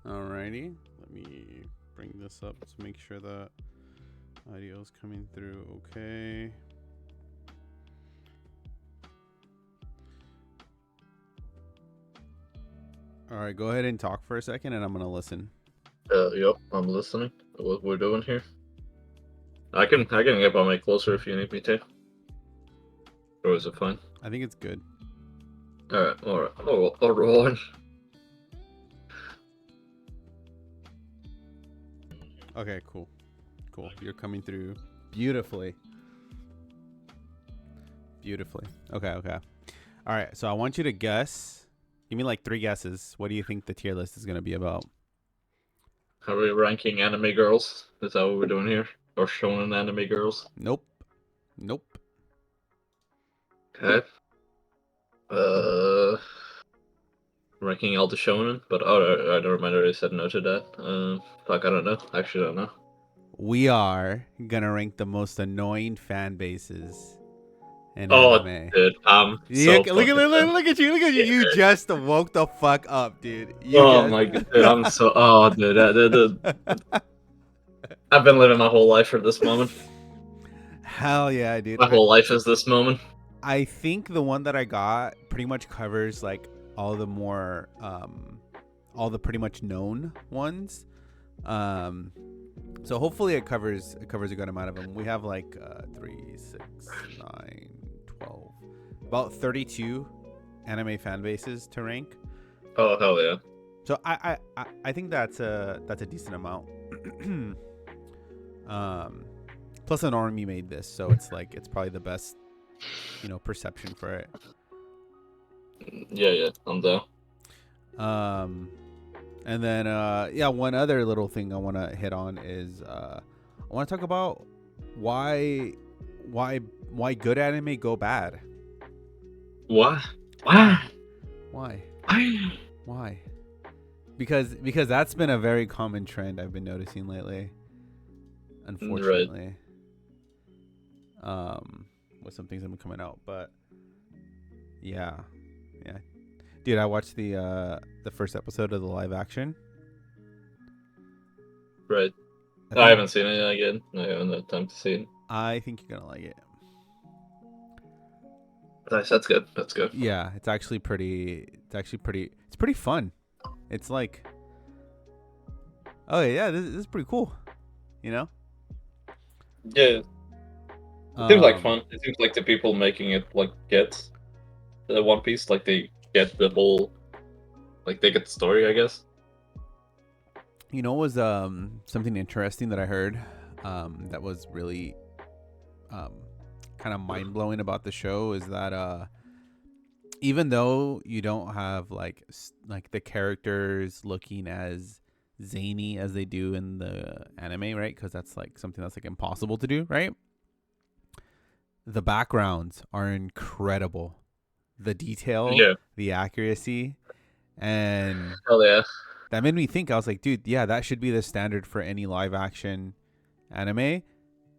Alrighty, let me bring this up to make sure that audio is coming through okay. All right, go ahead and talk for a second, and I'm gonna listen. Yep, I'm listening. What we're doing here. I can get my mic closer if you need me to. Or is it fine? I think it's good. Alright. I'll roll on. Okay, cool. You're coming through beautifully. Okay. All right, so I want you to guess. Give me like 3 guesses. What do you think the tier list is gonna be about? Are we ranking anime girls? Is that what we're doing here? Or shonen anime girls? Nope. Okay. Ranking all the shonen, but I don't remember. I said no to that. Fuck, I don't know. Actually, I don't know. We are gonna rank the most annoying fan bases in Oh, anime. dude, Look at you! Yeah. You just woke the fuck up, dude. My god, dude, I'm so. Oh, dude, I've been living my whole life for this moment. Hell yeah, dude. My whole life is this moment. I think the one that I got pretty much covers like all the more all the pretty much known ones. So hopefully it covers a good amount of them. We have like 3, 6, 9, 12, about 32 anime fan bases to rank. Oh hell yeah! So I think that's a decent amount. Plus an army made this, so it's probably the best perception for it. Yeah, I'm down. And then one other little thing I want to hit on is I want to talk about why good anime go bad. What? Why? Because that's been a very common trend I've been noticing lately, unfortunately. Right. With some things that have been coming out, but yeah, dude, I watched the first episode of the live action. Right. I haven't seen it again. I haven't had time to see it. I think you're gonna like it. Nice. That's good. Yeah, it's pretty fun. It's like, oh yeah, this is pretty cool. Yeah. It seems like fun. It seems like the people making it like get the One Piece, like they get the whole, like they get the story, I guess. You know, was something interesting that I heard that was really kind of mind blowing about the show is that even though you don't have like the characters looking as zany as they do in the anime, right? Because that's like something that's like impossible to do, right? The backgrounds are incredible. The detail, the accuracy, and hell yeah. That made me think. I was like, dude, yeah, that should be the standard for any live action anime.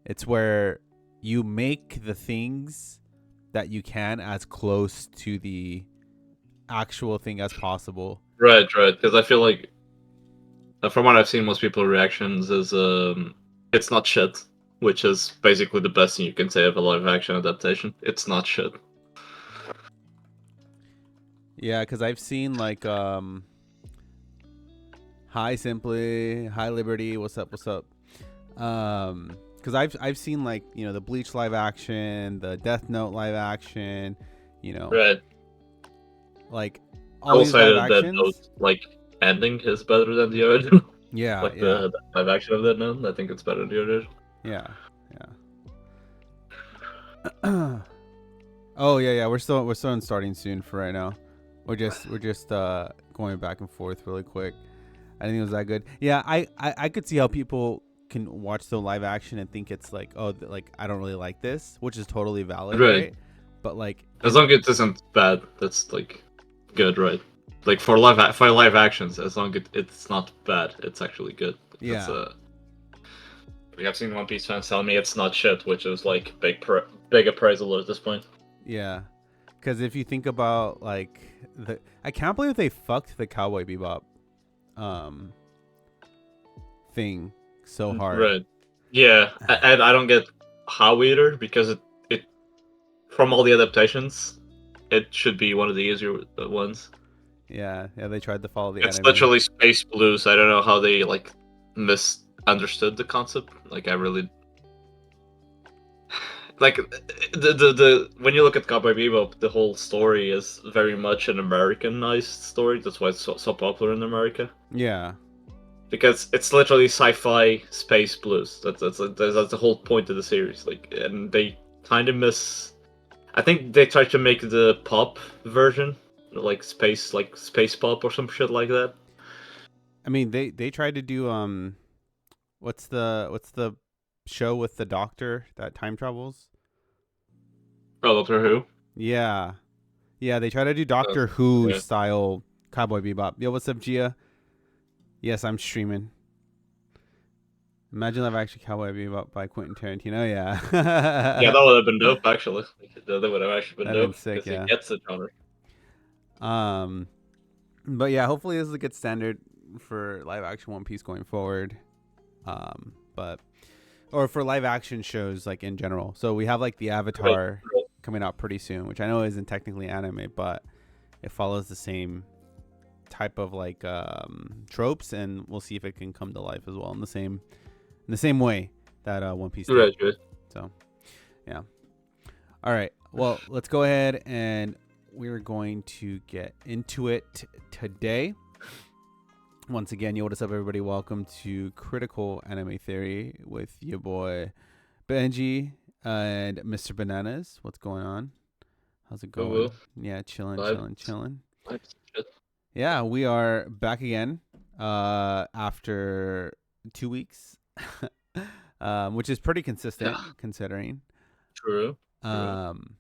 It's where you make the things that you can as close to the actual thing as possible. Right. Because I feel like, from what I've seen, most people's reactions is it's not shit. Which is basically the best thing you can say of a live action adaptation. It's not shit. Yeah, because I've seen like Hi Simply, Hi Liberty, what's up? Because I've seen like the Bleach live action, the Death Note live action, right. Like all these live actions. That Note, like ending is better than the original. Yeah, like the live action of that Note, I think it's better than the original. Yeah. Oh yeah. We're still in starting soon for right now. We're just going back and forth really quick. I think it was that good. Yeah, I could see how people can watch the live action and think it's like, oh, like I don't really like this, which is totally valid, right? But like, as long as it isn't bad, that's like good, right? Like for live actions, as long as it's not bad, it's actually good. Yeah. We have seen One Piece fans tell me it's not shit, which is like big appraisal at this point. Yeah, because if you think about like I can't believe they fucked the Cowboy Bebop thing so hard. Right. Yeah, and I don't get how either because it from all the adaptations, it should be one of the easier ones. Yeah, yeah, they tried to follow the It's anime. literally Space Blues. I don't know how they like misunderstood the concept. Like I really like the when you look at Cowboy Bebop, the whole story is very much an Americanized story. That's why it's so popular in America. Yeah. Because it's literally sci-fi space blues. That's the whole point of the series. Like, and they kind of miss. I think they tried to make the pop version like space pop or some shit like that. I mean, they tried to do what's the show with the doctor that time travels? Oh, Doctor Who. Yeah. Yeah, they try to do That's, Doctor Who yeah. style Cowboy Bebop. Yo, what's up, Gia? Yes, I'm streaming. Imagine live action Cowboy Bebop by Quentin Tarantino. Yeah, Yeah. that would have been dope actually. That would have actually been That'd been dope sick, because he yeah. gets the genre. Um but yeah, hopefully this is a good standard for live action One Piece going forward. But or for live action shows like in general. So we have like the Right. Avatar Right. coming out pretty soon, which I know isn't technically anime, but it follows the same type of like tropes, and we'll see if it can come to life as well in the same way that One Piece did. Right. Right. So yeah. All right. Well, let's go ahead and we're going to get into it today. Once again, yo, what is up, everybody? Welcome to Critical Anime Theory with your boy Benji and Mr. Bananas. What's going on? How's it Woo woo. going? Yeah, chilling, Vibes. chilling, chilling. Vibes. Shit. Yeah, we are back again after 2 weeks, which is pretty consistent Yeah. considering. True. True. Um,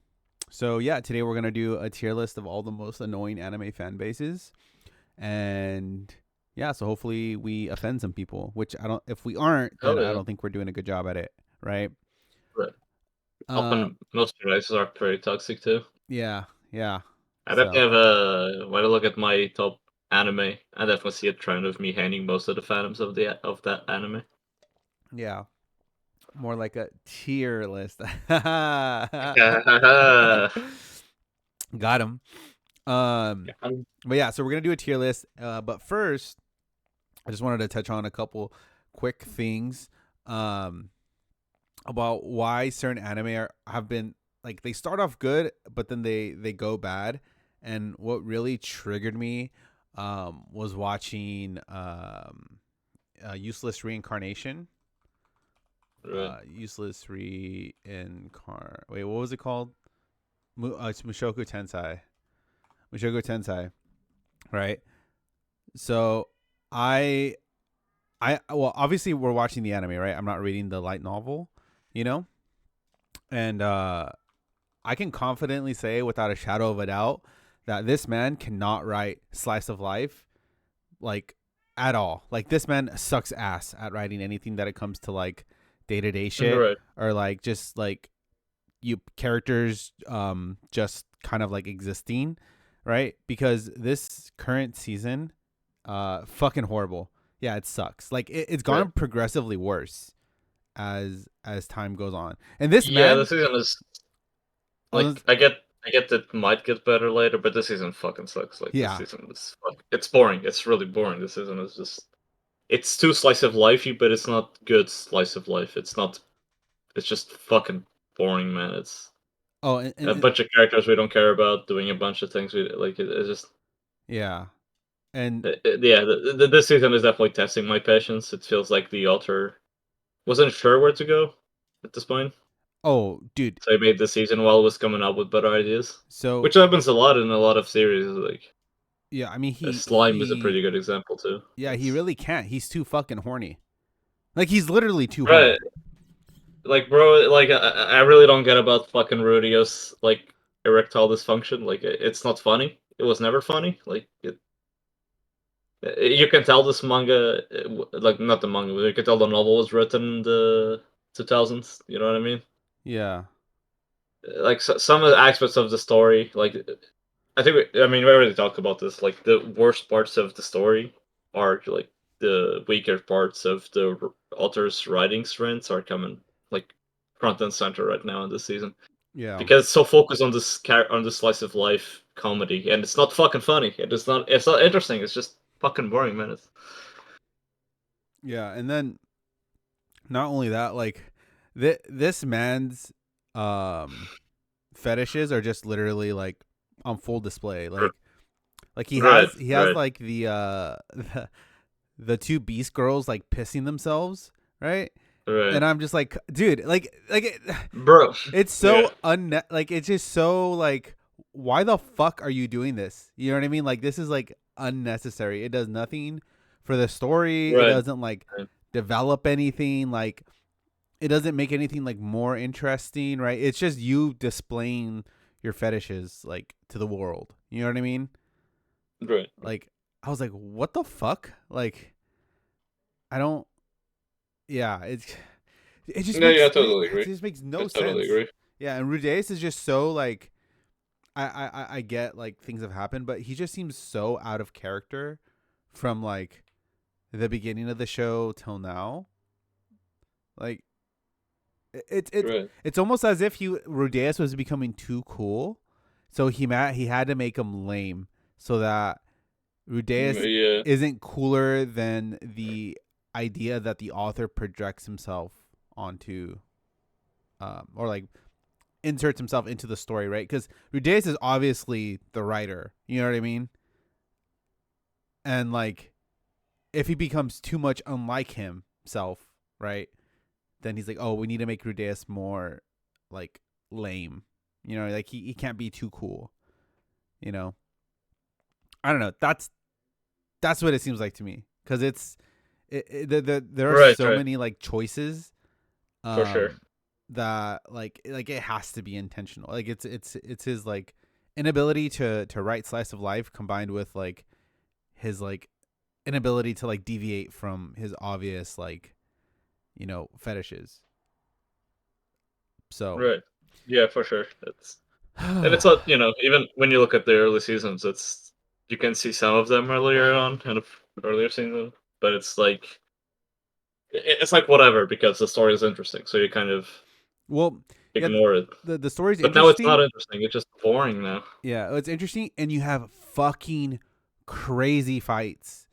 so yeah, today we're gonna do a tier list of all the most annoying anime fan bases, and yeah, so hopefully we offend some people. Which I don't. If we aren't, then Hell I yeah. don't think we're doing a good job at it, right? Right. Uh, Often most races are pretty toxic too. yeah, yeah. I definitely So have a when I look at my top anime, I definitely see a trend of me hating most of the fandoms of that anime. yeah, more like a tier list. Got him. But yeah, so we're gonna do a tier list. But first, I just wanted to touch on a couple quick things um, about why certain have been like they start off good, but then they go bad. And what really triggered me was watching Useless Reincarnation. Right. Useless Wait, what was it called? It's Mushoku Tensei. Mushoku Tensei, right? So I well, obviously we're watching the anime, right? I'm not reading the light novel, you know? And I can confidently say without a shadow of a doubt that this man cannot write slice of life like at all. Like this man sucks ass at writing anything that it comes to like day-to-day shit Right. or like just like you characters just kind of like existing, right? Because this current season fucking horrible. Yeah, it sucks. Like it's Right. gone progressively worse as time goes on. And this Yeah, the man, season is oh, like I get that it might get better later, but this season fucking sucks. Like this yeah. season is it's boring. It's really boring. This season is just it's too slice of lifey, but it's not good slice of life. It's not. It's just fucking boring, man. It's Oh, a bunch of characters we don't care about doing a bunch of things we like. It's just yeah. And yeah. This season is definitely testing my patience. It feels like the author wasn't sure where to go at this point, oh, dude. so he made the season while it was coming up with better ideas, So which happens a lot in a lot of series. Like yeah, I mean Slime is a pretty good example too. yeah, he It's really can't. He's too fucking horny. Like he's literally too horny. right, like bro, like I really don't get about fucking Rudio's like erectile dysfunction. Like it's not funny. It was never funny. Like you can tell this manga, like not the manga, but you can tell the novel was written in the 2000s. You know what I mean? Yeah. Like some of the aspects of the story, like I think I mean we already talked about this. Like the worst parts of the story, are like the weaker parts of the author's writing strengths are coming like front and center right now in this season Yeah. because it's so focused on this on the slice of life comedy, and it's not fucking funny. It's not interesting. It's just fucking boring, man. Yeah, and then not only that, like this man's um fetishes are just literally like on full display. Like Right, he has right, like the two beast girls like pissing themselves, right? right, And I'm just like, dude, bro. it's Yeah, so like it's just so like why the fuck are you doing this? You know what I mean? Like this is like unnecessary. It does nothing for the story. It right, doesn't like right, develop anything. Like it doesn't make anything like more interesting, right? It's just you displaying your fetishes like to the world. You know what I mean? right. Like I was like, what the fuck? Like I don't. Yeah, No, yeah, I totally it agree. just makes I no totally sense. agree. Yeah, and Rudeus is just so like I get like things have happened, but he just seems so out of character from like the beginning of the show till now. Like Right. it's almost as if he Rudeus was becoming too cool, so he had to make him lame so that Rudeus Yeah. isn't cooler than the idea that the author projects himself onto, or like inserts himself into the story, right? Because Rudeus is obviously the writer. You know what I mean? And like, if he becomes too much unlike himself, right? Then he's like, oh, we need to make Rudeus more like lame. You know, like he can't be too cool. You know, I don't know. That's what it seems like to me because there are Right, so right. many like choices For sure. um that like it has to be intentional. Like it's his like inability to write slice of life combined with like his like inability to like deviate from his obvious like fetishes. So Right. Yeah, for sure. It's not, even when you look at the early seasons, you can see some of them earlier on, kind of earlier season, but it's like it's like whatever because the story is interesting, so you kind of well, yeah, ignore it. the story's But now it's not interesting. interesting. It's just boring now. Yeah, it's interesting, and you have fucking crazy fights,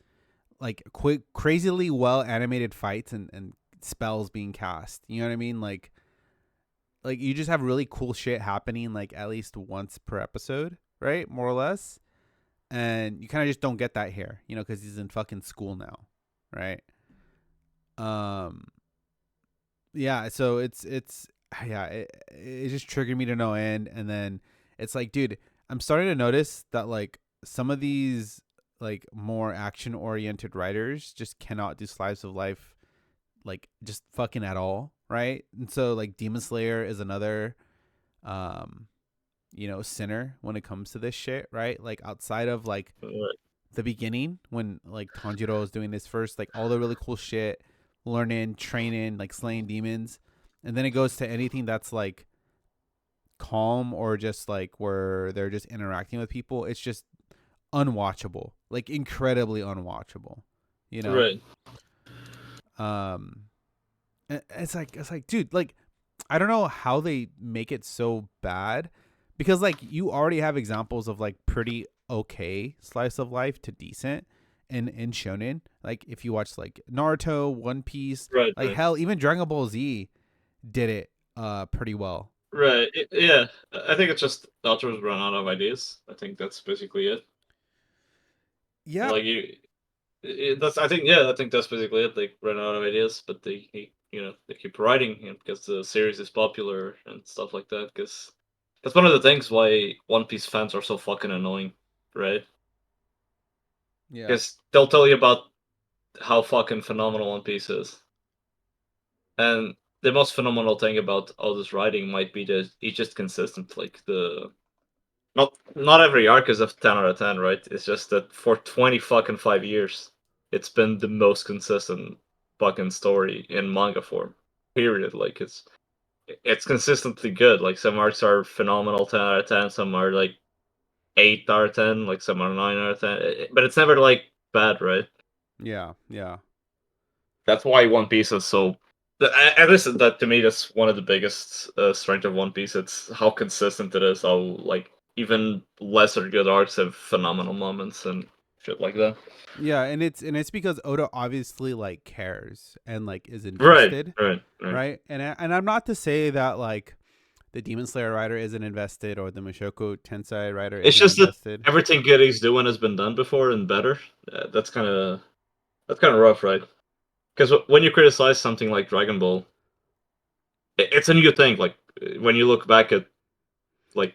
like quick, crazily well animated fights and spells being cast. You know what I mean? Like you just have really cool shit happening like at least once per episode, right? More or less. And you kind of just don't get that here, because he's in fucking school now, right? Um, yeah. So it's yeah, it just triggered me to no end, and then it's like, dude, I'm starting to notice that like some of these like more action oriented writers just cannot do slice of life like just fucking at all, right? And so like Demon Slayer is another um sinner when it comes to this shit, right? Like outside of like Right. the beginning when like Tanjiro is doing this first, like all the really cool shit, learning, training, like slaying demons, and then it goes to anything that's like calm or just like where they're just interacting with people. It's just unwatchable, like incredibly unwatchable, you know. Right. Um, it's like, dude, like I don't know how they make it so bad because like you already have examples of like pretty okay slice of life to decent in shonen. Like if you watch like Naruto, One Piece, Right. like Right. hell, even Dragon Ball Z did it pretty well. Right. Yeah. I think it's just the authors run out of ideas. I think that's basically it. Yeah, Like that's. I think. Yeah. I think that's basically it. They run out of ideas, but they keep writing because the series is popular and stuff like that. Because that's one of the things why One Piece fans are so fucking annoying, right? yeah, Because they'll tell you about how fucking phenomenal One Piece is, and the most phenomenal thing about all this writing might be that it's just consistent. Like the not every arc is a 10 out of 10, right? It's just that for 20 fucking 5 years, it's been the most consistent fucking story in manga form. Period. Like it's consistently good. Like some arcs are phenomenal 10 out of 10, some are like 8 out of 10, like some are 9 out of 10. But it's never like bad, right? Yeah, yeah, That's why One Piece is so. At least that to me, that's one of the biggest strength of One Piece. It's how consistent it is. How like even lesser good arcs have phenomenal moments and shit like that. yeah. And it's because Oda obviously like cares and like is Right, invested, right, right. right? And I'm not to say that like the Demon Slayer writer isn't invested or the Mushoku Tensei writer It's isn't just that invested. everything good he's doing has been done before and better. That's kind of rough, right? Because when you criticize something like Dragon Ball, it's a new thing. Like when you look back at like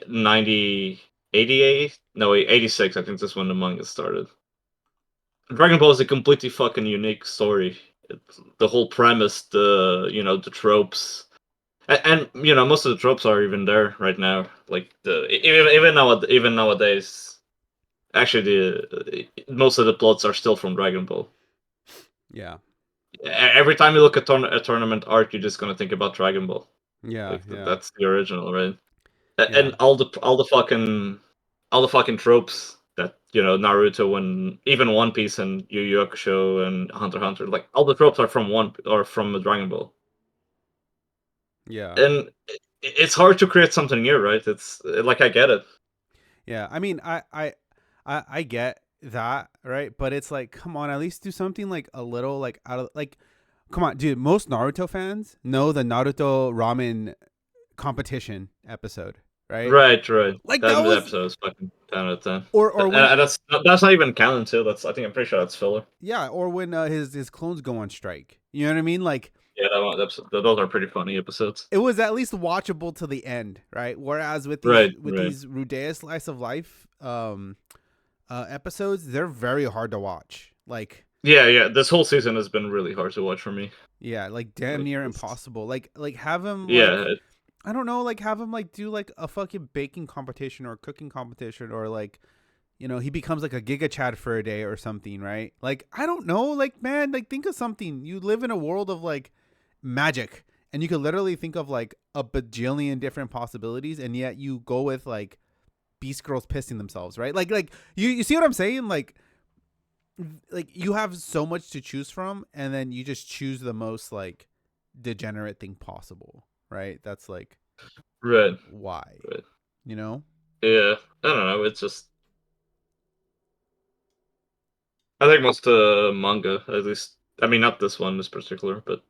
90, 88, no, 86. I think that's when the manga started. Dragon Ball is a completely fucking unique story. The whole premise, the tropes, and most of the tropes are even there right now. Like even nowadays, actually, the most of the plots are still from Dragon Ball. Yeah, Every time you look at a tournament arc, you're just gonna think about Dragon Ball. yeah, Like yeah, that's the original, right? yeah, And all the fucking tropes that Naruto and even One Piece and Yu Yu Hakusho and Hunter x Hunter, like all the tropes are from Dragon Ball, yeah, and it's hard to create something new, right? It's like I get it. yeah. I mean, I get that, right? But it's like, come on, at least do something like a little like out of like, come on, dude. Most Naruto fans know the Naruto ramen competition episode, right? Right, right. Like That that was, episode is fucking 10 out of 10. or when, And that's not even canon too. I think I'm pretty sure that's filler. yeah, or when his clones go on strike. You know what I mean? Like Yeah, those are pretty funny episodes. it was at least watchable to the end, right? Whereas with these Right, with right. these Rudea slice of life episodes, they're very hard to watch. Like Yeah, yeah. This whole season has been really hard to watch for me. yeah, like damn Like, near impossible. Like have him yeah, like I don't know, like have him like do like a fucking baking competition or cooking competition or like he becomes like a Giga Chad for a day or something, right? Like I don't know, like man, like think of something. You live in a world of like magic and you could literally think of like a bajillion different possibilities and yet you go with like Beast Girls pissing themselves, right? Like you see what I'm saying? Like you have so much to choose from and then you just choose the most like degenerate thing possible, right? That's like right, why, right. you know? Yeah, I don't know. It's just I think most manga, at least. I mean, not this one in particular, but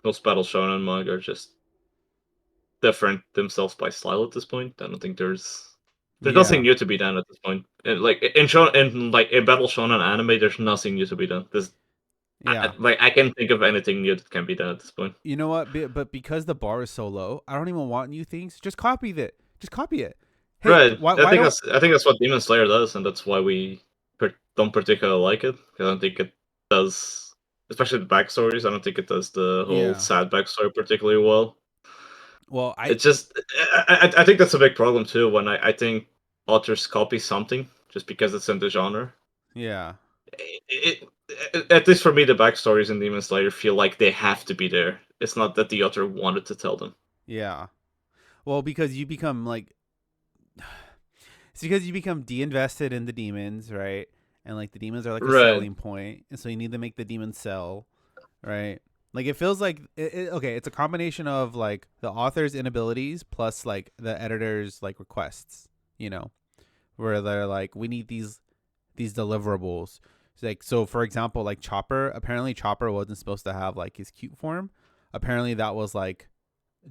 most battle shonen manga are just different themselves by style at this point. I don't think there's nothing Yeah. new to be done at this point. Like in battle shonen anime, there's nothing new to be done. Yeah. Like I can think of anything new that can be done at this point. You know what? But because the bar is so low, I don't even want new things. Just copy that. Just copy it. Hey, Right. why don't? I think that's what Demon Slayer does, and that's why we don't particularly like it. 'Cause I don't think it does, especially the backstories. I don't think it does the whole Yeah. sad backstory particularly well. Well, It's just I think that's a big problem too. When I think authors copy something just because it's in the genre. yeah, At least for me, the backstories in Demon Slayer feel like they have to be there. It's not that the author wanted to tell them. yeah. Well, because you become like, it's because you become de-invested in the demons, right? And like the demons are like a Right. selling point, and so you need to make the demons sell, right? Like it feels like okay, it's a combination of like the author's inabilities plus like the editor's like requests, you know, where they're like, we need these deliverables. It's like so, for example, like Chopper. Apparently, Chopper wasn't supposed to have like his cute form. Apparently, that was like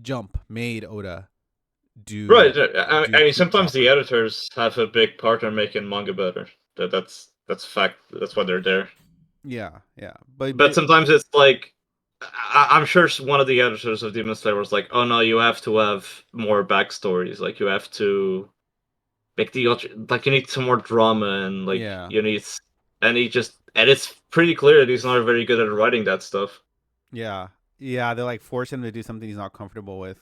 Jump made Oda Right. do I do mean, cute sometimes the Chopper. editors have a big part in making manga better. That's fact. That's why they're there. Yeah, yeah, but But sometimes it's like I'm sure one of the editors of Demon Slayer was like, "Oh no, you have to have more backstories. Like you have to make like you need some more drama and like yeah, you need." And it's pretty clear that he's not very good at writing that stuff. yeah, yeah. They're like force him to do something he's not comfortable with.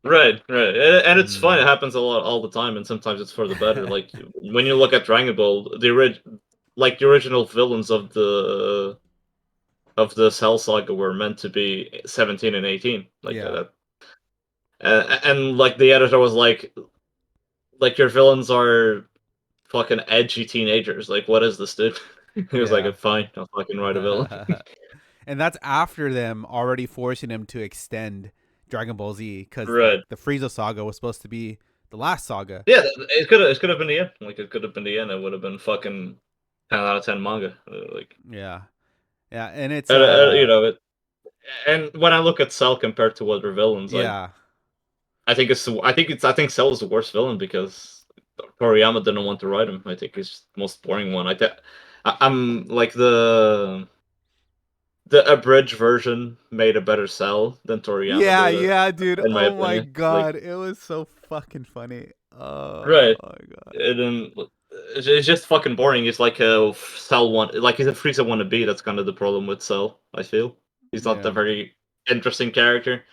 Right, right, and it's fine. It Mm. happens a lot all the time, and sometimes it's for the better. Like when you look at Dragon Ball, the original villains of the Cell Saga were meant to be 17 and 18, like Yeah, that. And like the editor was like your villains are fucking edgy teenagers. Like, what is this, dude? He was Yeah. like, "Fine, I'll fucking write a villain." And that's after them already forcing him to extend Dragon Ball Z because like Right. the Frieza saga was supposed to be the last saga. Yeah, it could have been the end. Like it could have been the end. It would have been fucking 10 out of 10 manga. Like Yeah. Yeah, and it's you know it. And when I look at Cell compared to other villains, yeah. I think Cell is the worst villain because Toriyama didn't want to write him. I think he's the most boring one. I'm like the abridged version made a better Cell than Toriyama Yeah, did, yeah, dude. in my Oh my opinion. Like god, it was so fucking funny. Oh right. my god. And then it's just fucking boring. It's like a Cell one, like he's a Frieza wannabe. That's kind of the problem with Cell. I feel he's not a Yeah. very interesting character.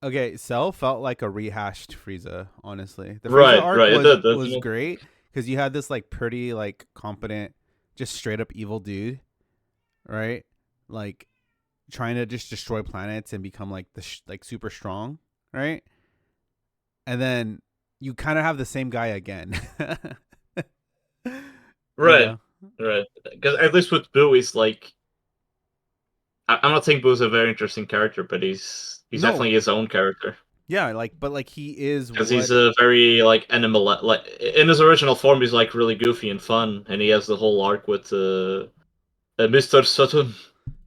Okay, Cell felt like a rehashed Frieza, honestly. The Frieza Right, arc right. It was did, doesn't was it? great because you had this like pretty like competent, just straight up evil dude, right? Like trying to just destroy planets and become like like super strong, right? And then you kind of have the same guy again. you Right, know? right. Because at least with Boo, he's like I'm not saying Boo's a very interesting character, but he's No. definitely his own character. Yeah, like but like he is Because he's what a very like animal like in his original form, he's like really goofy and fun, and he has the whole arc with Mr. Sutton.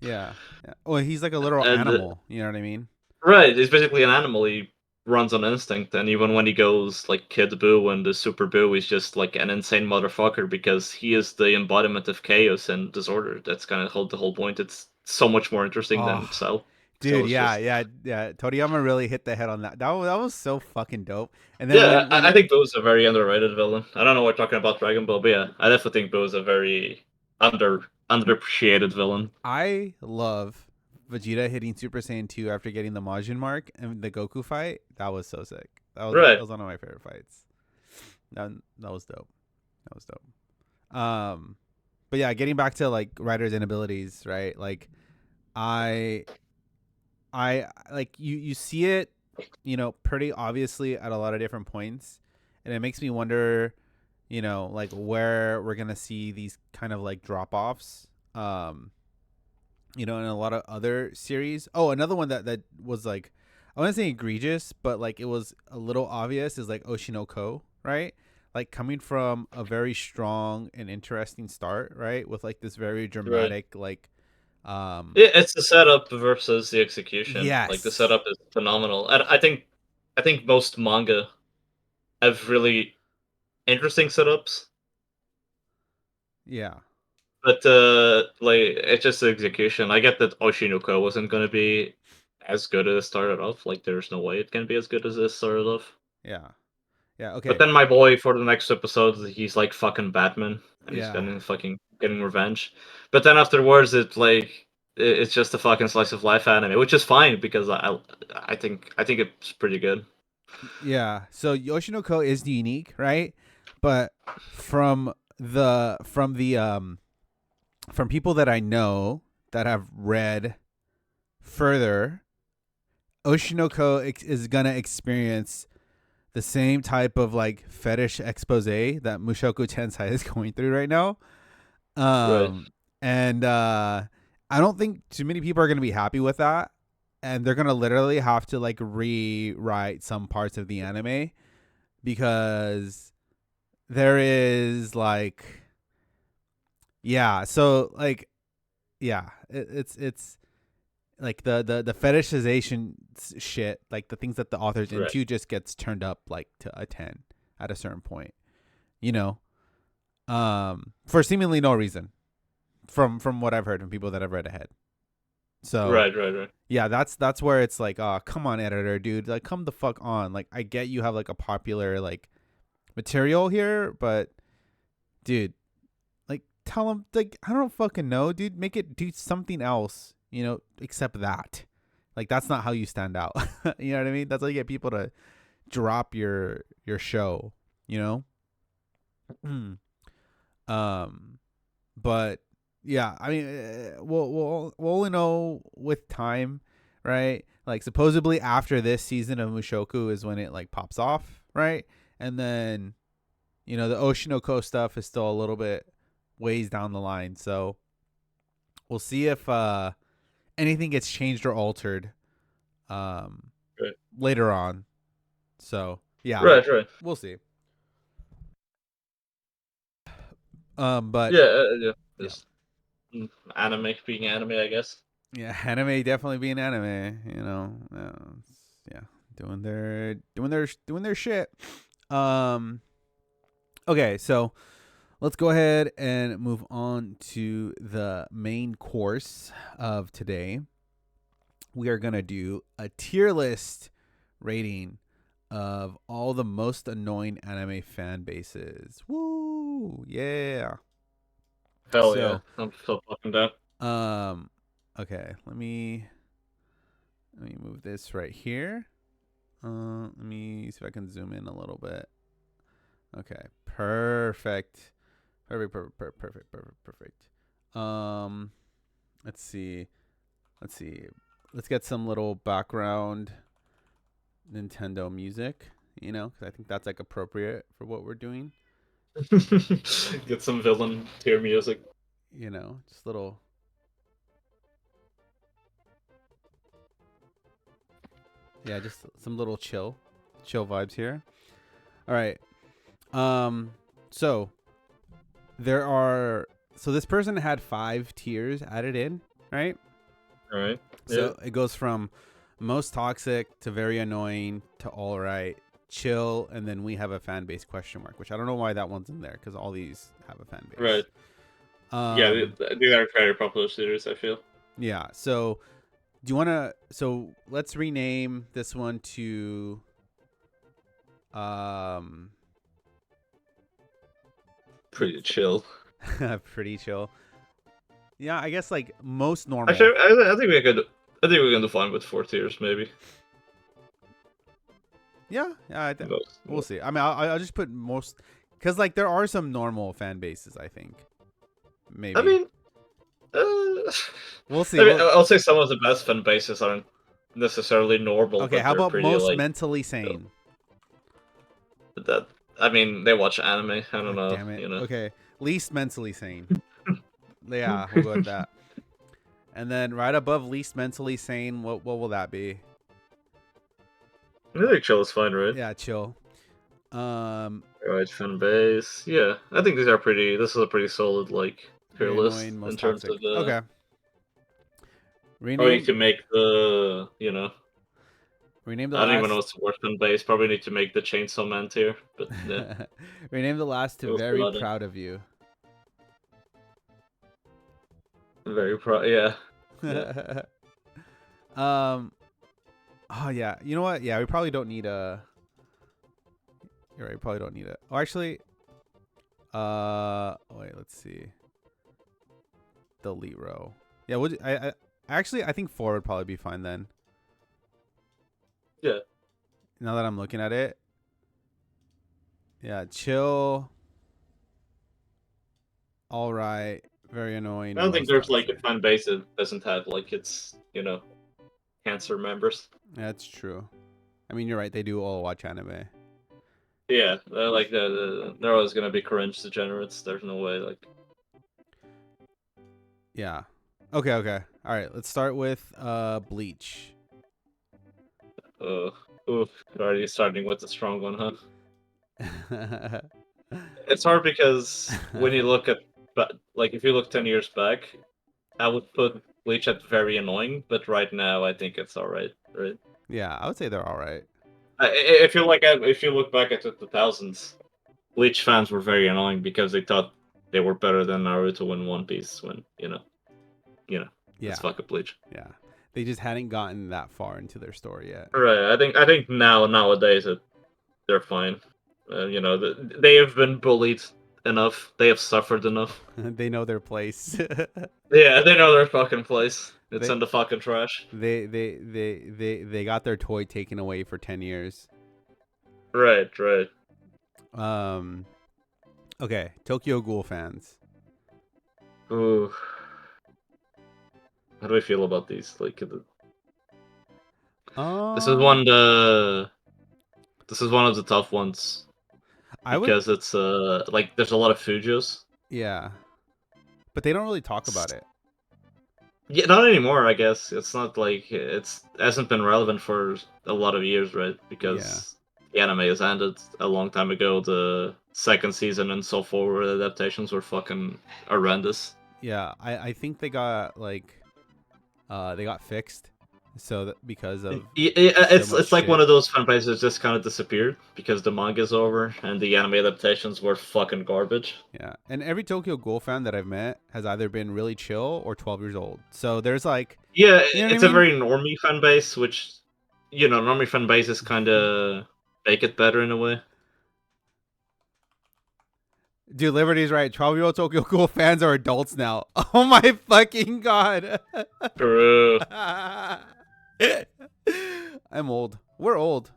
yeah. Yeah. Well, he's like a literal And animal, you know what I mean? right, he's basically an animal. He runs on instinct, and even when he goes like Kid Boo and the Super Boo, he's just like an insane motherfucker because he is the embodiment of chaos and disorder. That's kind of the whole point. It's so much more interesting Oh, than Cell. Cell dude, is yeah, just yeah, yeah. Toriyama really hit the head on that. That was so fucking dope. And then yeah. when I it, think Boo is a very underrated villain. I don't know what we're talking about Dragon Ball, but yeah, I definitely think Boo is a very underappreciated villain. I love Vegeta hitting Super Saiyan 2 after getting the Majin mark and the Goku fight, that was so sick. That Right, was one of my favorite fights. That was dope. That was dope. But yeah, getting back to like writers and abilities, right? Like I I like you see it, pretty obviously at a lot of different points, and it makes me wonder, like where we're gonna see these kind of like drop offs. In a lot of other series. Oh, another one that was like, I wouldn't say egregious, but like it was a little obvious is like Oshinoko, right? Like coming from a very strong and interesting start, right? With like this very right. dramatic, like, It's the setup versus the execution. Like the yes, setup is phenomenal, and I think most manga have really interesting setups, yeah, but like it's just the execution. I get that Oshinoko wasn't gonna be as good as it started off. Like there's no way it can be as good as it started off. yeah, yeah. But Okay, then my boy for the next episode, he's like fucking Batman, and he's yeah, gonna fucking getting revenge. But then afterwards, it's just a fucking slice of life anime, which is fine because I think it's pretty good. yeah. So Oshinoko is unique, right? But from from people that I know that have read further, Oshinoko is gonna experience the same type of like fetish expose that Mushoku Tensei is going through right now. Right, And I don't think too many people are gonna be happy with that, and they're gonna literally have to like rewrite some parts of the anime because there is like, yeah, so like, yeah, it's like the fetishization shit, like the things that the author's right. into, just gets turned up like to a 10 at a certain point, you know, for seemingly no reason, from what I've heard from people that have read ahead. So Right, right, right. yeah, that's where it's like, oh, come on, editor dude, like come the fuck on. Like I get you have like a popular like material here, but dude, like tell them, like, I don't fucking know, dude, make it do something else, except that. Like that's not how you stand out. You know what I mean? That's how you get people to drop your show, you know? um but yeah, I mean, we'll only know with time, right? Like supposedly after this season of Mushoku is when it like pops off, right? And then the Oshinoko stuff is still a little bit ways down the line. So we'll see if anything gets changed or altered um, Right. later on. So yeah, Right. Right. we'll see. But Yeah. Yeah. yeah, Just anime being anime, I guess. yeah, anime definitely being anime. Yeah, doing their shit. Um, okay, so let's go ahead and move on to the main course of today. We are gonna do a tier list rating of all the most annoying anime fan bases. Woo! Yeah. Hell yeah, So, I'm so fucking down. um, okay, let me move this right here. Let me see if I can zoom in a little bit. Okay, perfect. Perfect. Um, let's see. Let's see. Let's get some little background Nintendo music, because I think that's like appropriate for what we're doing. Get some villain tier music. Just little. Yeah, just some little chill vibes here. All right. So there are. So this person had 5 tiers added in, right? All right. Yeah. So it goes from most toxic to very annoying to all right, chill, and then we have a fan base question mark, which I don't know why that one's in there because all these have a fan base. Right. Yeah, these are very popular series, I feel. Yeah. So do you want to? So let's rename this one to. Pretty chill. Pretty chill. Yeah, I guess like most normal. Actually, I think we could. I think we can define with 4 tiers, maybe. Yeah, we'll see. I mean, I'll just put most, because like there are some normal fan bases. I think maybe. I mean, we'll see. I mean, I'll say some of the best fan bases aren't necessarily normal. Okay, but how they're about pretty, most like, mentally sane? That I mean, they watch anime. I don't know. Damn it. You know. Okay, least mentally sane. Yeah, we'll go with that. And then right above least mentally sane, what will that be? I think chill is fine, right? Yeah, chill. Right, Fanbase. Yeah, I think these are pretty. This is a pretty solid, like, tier very list annoying, in most terms toxic. of the. Okay. Probably need Rename to make the. You know, rename the I don't even know last. what's the word Fanbase. Probably need to make the Chainsaw Man tier, but yeah, Rename the last to we'll see very about it. proud of you. Very proud. Yeah, yeah. um oh yeah. You know what? Yeah, we probably don't need a. You're right, we probably don't need it. Oh, actually, wait, let's see. Delete row. Yeah, I think 4 would probably be fine then. Yeah. Now that I'm looking at it. Yeah, chill. All right. Very annoying. I don't think Most there's like a toxic. fan base that doesn't have like its cancer members. That's true. I mean, you're right. They do all watch anime. Yeah, they're like they're always gonna be cringe degenerates. There's no way like. Yeah. Okay. All right. Let's start with Bleach. Oof, already starting with a strong one, huh? It's hard because when you look at, but like if you look 10 years back, I would put Bleach at very annoying, but right now I think it's alright, right? Yeah, I would say they're all right. If you look back at the 2000s, Bleach fans were very annoying because they thought they were better than Naruto and One Piece. When Yeah. it's fuck up Bleach. Yeah. They just hadn't gotten that far into their story yet. Right. I think nowadays they're fine. They have been bullied enough. They have suffered enough. They know their place. Yeah, they know their fucking place. It's they in the fucking trash. they got their toy taken away for 10 years. Right, right. Um okay, Tokyo Ghoul fans. Ooh, how do I feel about these? Like, this is Um one the this is one of the tough ones I would because it's like there's a lot of Fujos. yeah. But they don't really talk about it. Yeah, not anymore. I guess it's not like it's hasn't been relevant for a lot of years, right? Because the anime has ended a long time ago. The second season and so forward adaptations were fucking horrendous. Yeah, I think they got they got fixed, so that because of so much It's like one shit. of those franchises just kind of disappeared because the manga's over and the anime adaptations were fucking garbage. Yeah, and every Tokyo Ghoul fan that I've met has either been really chill or 12 years old. So there's like, Yeah, you know what I it's a mean? very normie fan base, which normie fan bases kind of make it better in a way. Dude, Liberty's right. 12-year-old Tokyo Ghoul fans are adults now. Oh my fucking god. True. I'm old. We're old.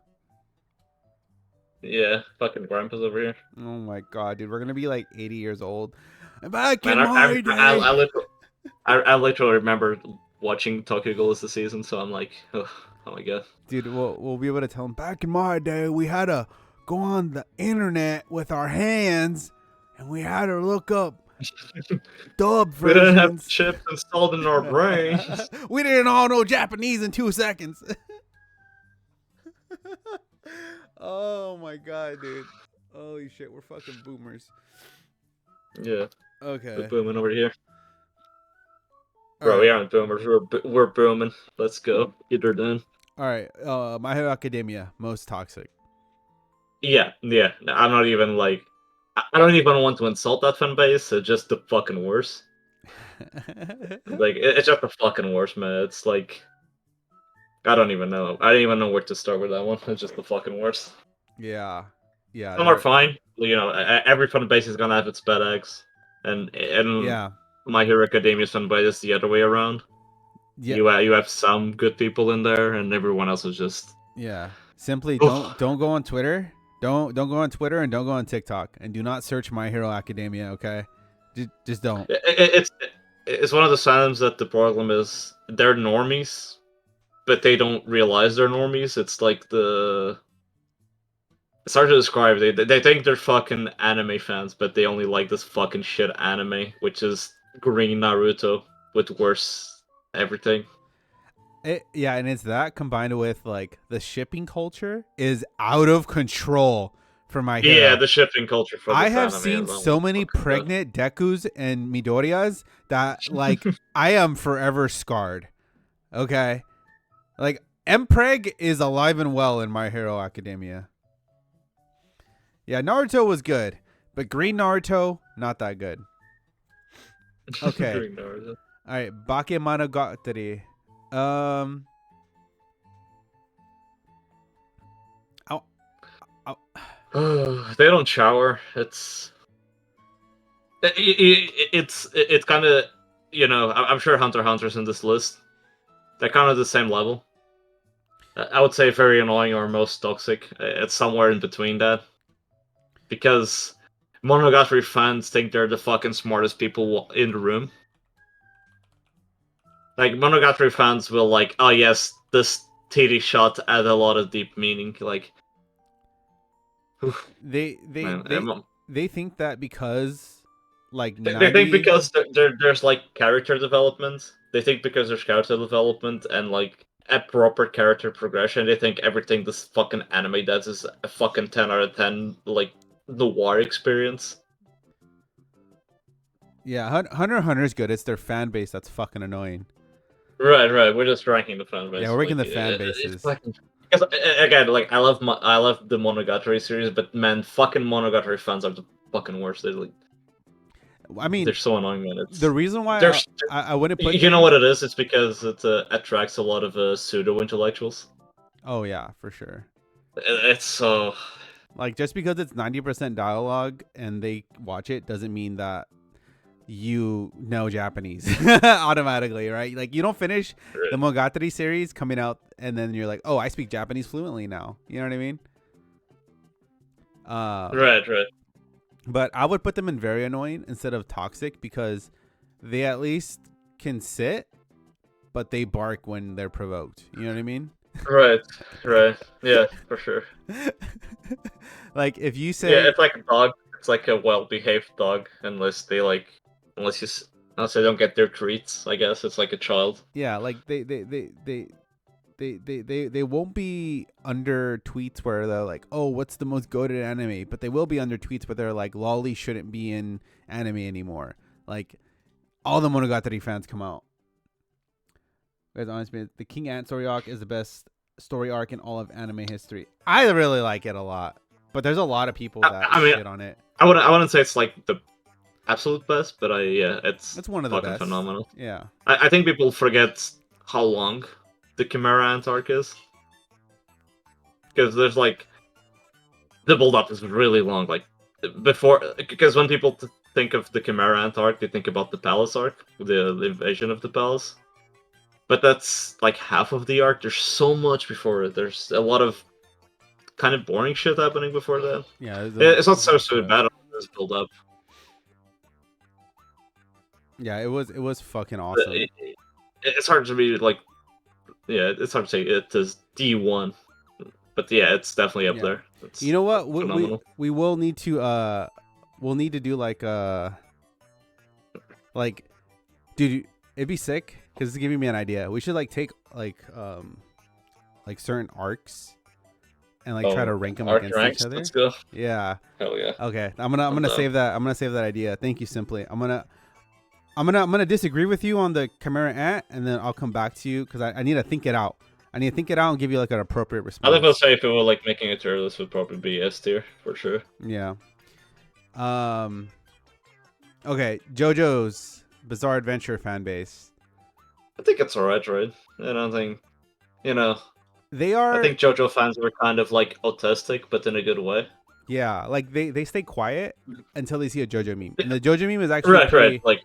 Yeah, fucking grandpa's over here. Oh my god, dude. We're gonna be like 80 years old. Back Man, in my day. I literally remember watching Tokyo Ghoul as the season, so I'm like, oh my god. Dude, we'll be able to tell them back in my day we had to go on the internet with our hands and we had to look up dub We didn't have versions. chips installed in our brains. We didn't all know Japanese in 2 seconds. Oh my god, dude. Holy shit, we're fucking boomers. Yeah, Okay. we're booming over here. All Bro, we right. aren't boomers. We're booming. Let's go. Get her done. All right. My Hero Academia, most toxic. Yeah. I'm not even like. I don't even want to insult that fan base. It's just the fucking worst. Like, it's just the fucking worst, man. It's like. I don't even know. I don't even know where to start with that one. It's just the fucking worst. Yeah. Yeah. Some are fine. Every fan base is gonna have its bad eggs, and Yeah. My Hero Academia's fan base is the other way around. Yeah. You have some good people in there, and everyone else is just. Yeah. Simply Oof. don't go on Twitter. Don't go on Twitter and don't go on TikTok and do not search My Hero Academia, okay? Just don't. It's one of the signs that the problem is they're normies, but they don't realize they're normies. It's like it's hard to describe. They think they're fucking anime fans, but they only like this fucking shit anime, which is green Naruto with worse everything. Yeah, and it's that combined with like the shipping culture is out of control for My Hero. Yeah, the shipping culture for this I have anime seen is so many fucking good. pregnant Dekus and Midoriyas that like I am forever scarred. Okay? Like Mpreg is alive and well in My Hero Academia. Yeah, Naruto was good, but Green Naruto not that good. Okay. Green Naruto. All right, Bakemonogatari. Ow. They don't shower. It's kind of I'm sure Hunter x Hunter's in this list. They're kind of the same level. I would say very annoying or most toxic. It's somewhere in between that. Because Monogatari fans think they're the fucking smartest people in the room. Like, Monogatari fans will like, oh yes, this titty shot had a lot of deep meaning. Like, They man, they think that because like they think 90 because there's like character development. They think because there's character development and like a proper character progression, they think everything this fucking anime does is a fucking 10 out of 10 like noir experience. Yeah, Hunter x Hunter is good. It's their fan base that's fucking annoying. Right. We're just ranking the fan base. Yeah, we're ranking Like, the fan it's bases. fucking. Because again, like I love the Monogatari series, but man, fucking Monogatari fans are the fucking worst. I mean, They're so annoying, man. the reason why They're I wouldn't put you know them. what it is? It's because it attracts a lot of pseudo intellectuals. Oh yeah, for sure. It's so Like just because it's 90% dialogue and they watch it doesn't mean that you know Japanese automatically, right? Like you don't finish the Monogatari series coming out and then you're like, oh, I speak Japanese fluently now. You know what I mean? right. But I would put them in very annoying instead of toxic because they at least can sit, but they bark when they're provoked. You know what I mean? Right. Yeah, for sure. Like if you say, Yeah, it's like a dog. It's like a well-behaved dog, unless Unless they don't get their treats, I guess it's like a child. Yeah, like they won't be under tweets where they're like, oh, what's the most goated anime? But they will be under tweets where they're like, lolly shouldn't be in anime anymore. Like, all the Monogatari fans come out. Guys, honestly, the King Ant story arc is the best story arc in all of anime history. I really like it a lot, but there's a lot of people that I mean, shit on it. I wouldn't say it's like the absolute best, but it's It's one of the fucking best. phenomenal. Yeah. I think people forget how long the Chimera Ant arc is, because there's like the build up is really long. Like before, because when people think of the Chimera Ant arc, they think about the Palace arc, the invasion of the Palace. But that's like half of the arc. There's so much before it. There's a lot of kind of boring shit happening before that. Yeah. It's not so bad on this build up. Yeah, it was fucking awesome. It's hard to be like, yeah, it's hard to say it is D1, but yeah, it's definitely up there. It's you know what? We will need to we'll need to do like dude, it'd be sick because it's giving me an idea. We should like take like certain arcs and like try to rank them against ranks, each other. Let's go. Yeah. Hell yeah. Okay, I'm gonna save that. I'm gonna save that idea. Thank you, Simply. I'm gonna disagree with you on the Chimera Ant, and then I'll come back to you because I need to think it out. I need to think it out and give you like an appropriate response. I think say if it were like making a tier, this would probably be S tier for sure. Yeah. Okay, JoJo's Bizarre Adventure fan base. I think it's alright, right? I don't think, they are. I think JoJo fans are kind of like autistic, but in a good way. Yeah, like they stay quiet until they see a JoJo meme, and the JoJo meme is actually right. Like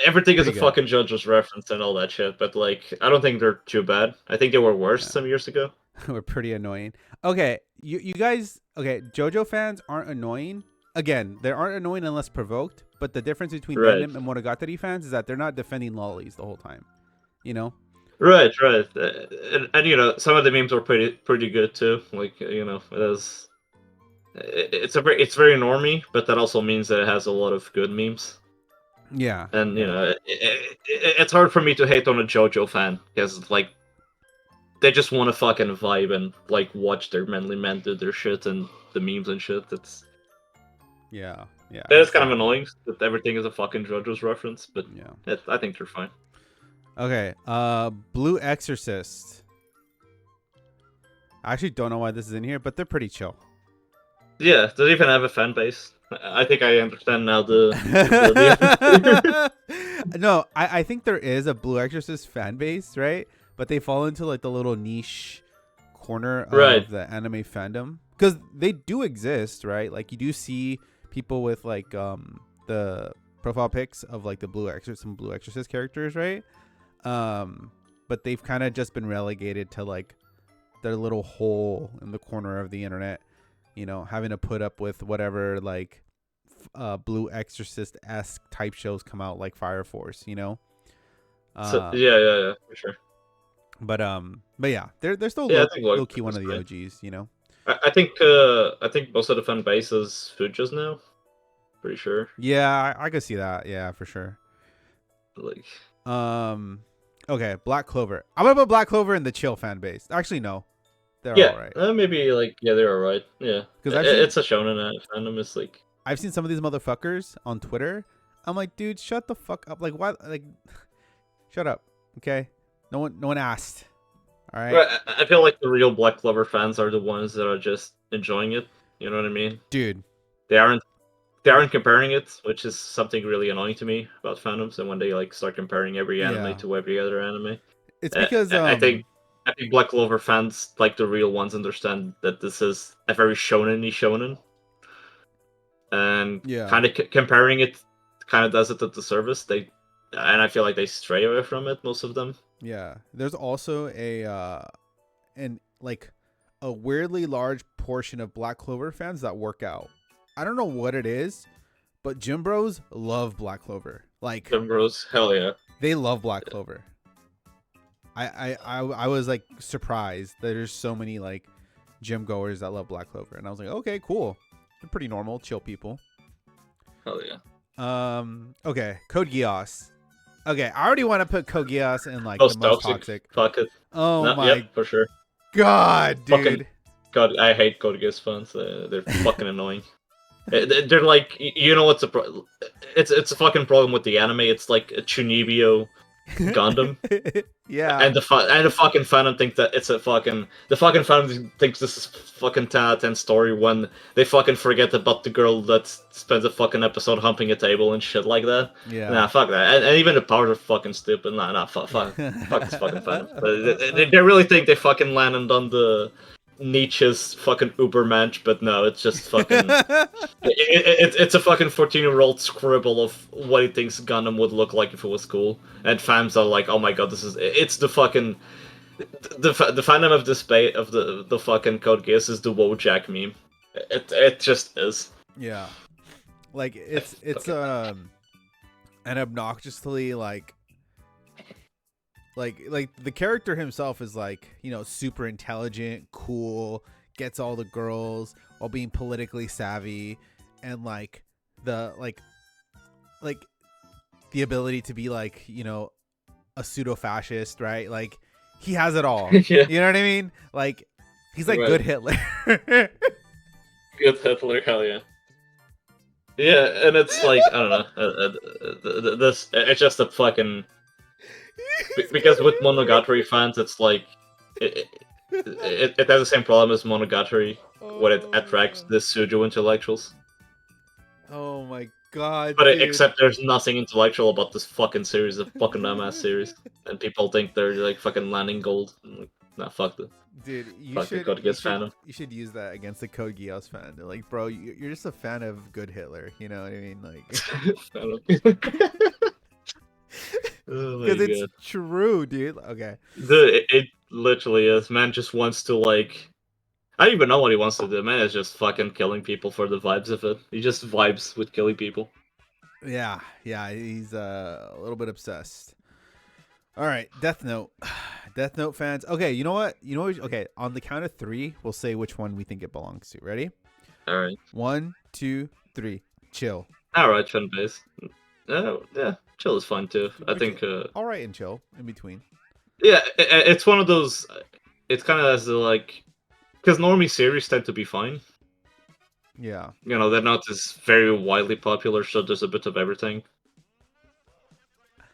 everything is a good. fucking JoJo's reference and all that shit. But like, I don't think they're too bad. I think they were worse some years ago. We're pretty annoying. Okay, you guys. Okay, JoJo fans aren't annoying. Again, they aren't annoying unless provoked. But the difference between them and Monogatari fans is that they're not defending lollies the whole time. You know. Right. And some of the memes are pretty good too. Like it is. It's very normie, but that also means that it has a lot of good memes. Yeah. And it's hard for me to hate on a JoJo fan because like they just want to fucking vibe and like watch their manly men do their shit and the memes and shit. It's kind of annoying that everything is a fucking JoJo's reference, but I think they're fine. Okay, Blue Exorcist. I actually don't know why this is in here, but they're pretty chill. Yeah, does it even have a fan base? I think I understand now the No, I think there is a Blue Exorcist fan base, right? But they fall into like the little niche corner of the anime fandom because they do exist, right? Like you do see people with like the profile pics of like some Blue Exorcist characters, right? But they've kind of just been relegated to like their little hole in the corner of the internet. Having to put up with whatever like Blue Exorcist-esque type shows come out like Fire Force, yeah, for sure. But yeah, they're still low key one of the OGs, I think most of the fan base is Fujo's now. Pretty sure. Yeah, I could see that. Yeah, for sure. Like, okay, Black Clover. I'm gonna put Black Clover in the chill fan base. Actually, no. They're all right. Maybe like they're all right. Yeah, because it's a shonen fandom. It's like I've seen some of these motherfuckers on Twitter. I'm like, dude, shut the fuck up. Like, why? Like, shut up. Okay, no one asked. All right. I feel like the real Black Clover fans are the ones that are just enjoying it. You know what I mean, dude? They aren't comparing it, which is something really annoying to me about fandoms. And when they like start comparing every anime to every other anime, it's because I think Black Clover fans, like the real ones, understand that this is a very shonen-y shonen. And kind of comparing it kind of does it a disservice. And I feel like they stray away from it, most of them. Yeah. There's also a weirdly large portion of Black Clover fans that work out. I don't know what it is, but gym bros love Black Clover. Like gym bros, hell yeah. They love Black Clover. I was like surprised that there's so many like gym goers that love Black Clover, and I was like, okay, cool. pretty normal, chill people. Hell yeah. Okay, Code Geass. Okay, I already want to put Kogias in like the Most most toxic. toxic. Fuck it. Oh No, yep, my for sure. god, Fucking dude. God, I hate Code Geass fans. They're fucking annoying. They're like, you know what's it's a fucking problem with the anime. It's like a Chunibyo Gundam. Yeah. And the fucking fandom thinks that it's a fucking the fucking fandom thinks this is fucking 10 out of 10 story when they fucking forget about the girl that spends a fucking episode humping a table and shit like that. Nah, Yeah. fuck that. And even the powers are fucking stupid. Nah, fuck this fucking fandom. They really think they fucking landed on the Nietzsche's fucking Ubermensch, but no, it's just fucking it's a fucking 14-year-old scribble of what he thinks Gundam would look like if it was cool, and fans are like, "Oh my god, this is it's the fucking the fandom of this of the fucking Code Geass is the Wojak meme. It just is. Yeah. Like it's Okay. an obnoxiously like the character himself is like, you know, super intelligent, cool, gets all the girls while being politically savvy, and the like the ability to be like, you know, a pseudo fascist, right? Like he has it all. Yeah, You know what I mean? Like he's like right. good Hitler. Good Hitler, hell yeah. Yeah, and it's like I don't know. This it's just a fucking because with Monogatari fans, it's like it, it has the same problem as Monogatari when it attracts the pseudo intellectuals. Oh my god, But dude. except there's nothing intellectual about this fucking series, the fucking dumbass series, and people think they're like fucking landing gold. I'm like, nah, Dude, fuck the Code Geass fandom. you should use that against the Code Geass fan. They're like, bro, you're just a fan of good Hitler. You know what I mean? Like, Oh my because it's god, true, dude. Okay. it literally is. Man just wants to like. I don't even know what he wants to do. Man is just fucking killing people for the vibes of it. He just vibes with killing people. Yeah, yeah, he's a little bit obsessed. All right, Death Note. Death Note fans. Okay, you know what? Okay, on the count of three, we'll say which one we think it belongs to. Ready? All right, 1, 2, 3. Chill. all right, Fanbase. Yeah, chill is fine too. I Which think. all right and chill in between. Yeah, it's one of those. It's kind of as the like, because normally series tend to be fine. Yeah. You know, they're not as very widely popular, so there's a bit of everything.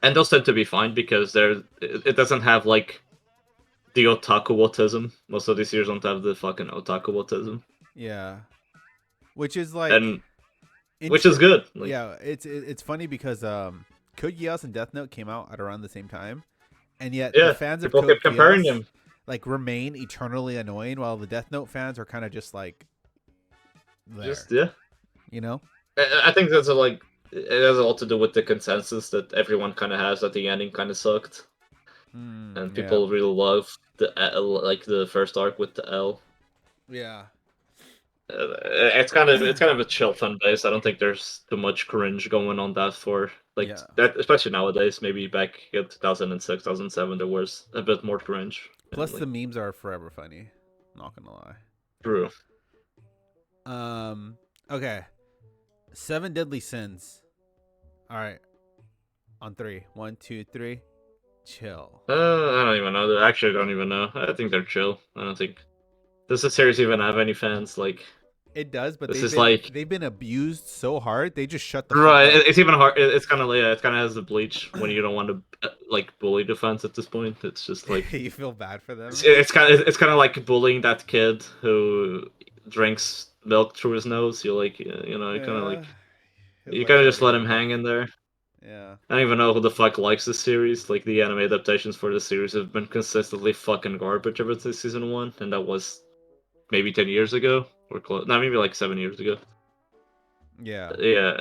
And those tend to be fine because it doesn't have like the otaku autism. Most of these series don't have the fucking otaku autism, Yeah. Which is like and which is good. Like, yeah, it's funny because Code Geass and Death Note came out at around the same time, and yet the yeah, fans of people Code kept comparing Geass them. like remain eternally annoying, while the Death Note fans are kind of just like there, Just yeah, you know? I think that's a, like it has a lot to do with the consensus that everyone kind of has that the ending kind of sucked, and Yeah, people really love the like the first arc with the L. yeah, It's kind of a chill fan base. I don't think there's too much cringe going on that for like yeah. that, especially nowadays. Maybe back in 2006, 2007, there was a bit more cringe. Plus the Like, memes are forever funny. Not gonna lie. true. Okay. Seven Deadly Sins. All right, on three. 1, 2, 3. Chill. I don't even know. Actually, I don't even know. I think they're chill. I don't think does the series even have any fans. Like, It does, but this is like they've been abused so hard they just shut the fuck right. up. It's even hard. It's kind of yeah. It kind of has the bleach when you don't want to like bully the fans at this point. It's just like You feel bad for them. it's kind of like bullying that kid who drinks milk through his nose. You like you know you kind of Yeah, like his you life's kind of just already let him ruined. hang in there. Yeah. I don't even know who the fuck likes this series. Like the anime adaptations for the series have been consistently fucking garbage ever since season one, and that was maybe 10 years ago or close. No, maybe like 7 years ago. Yeah. Yeah,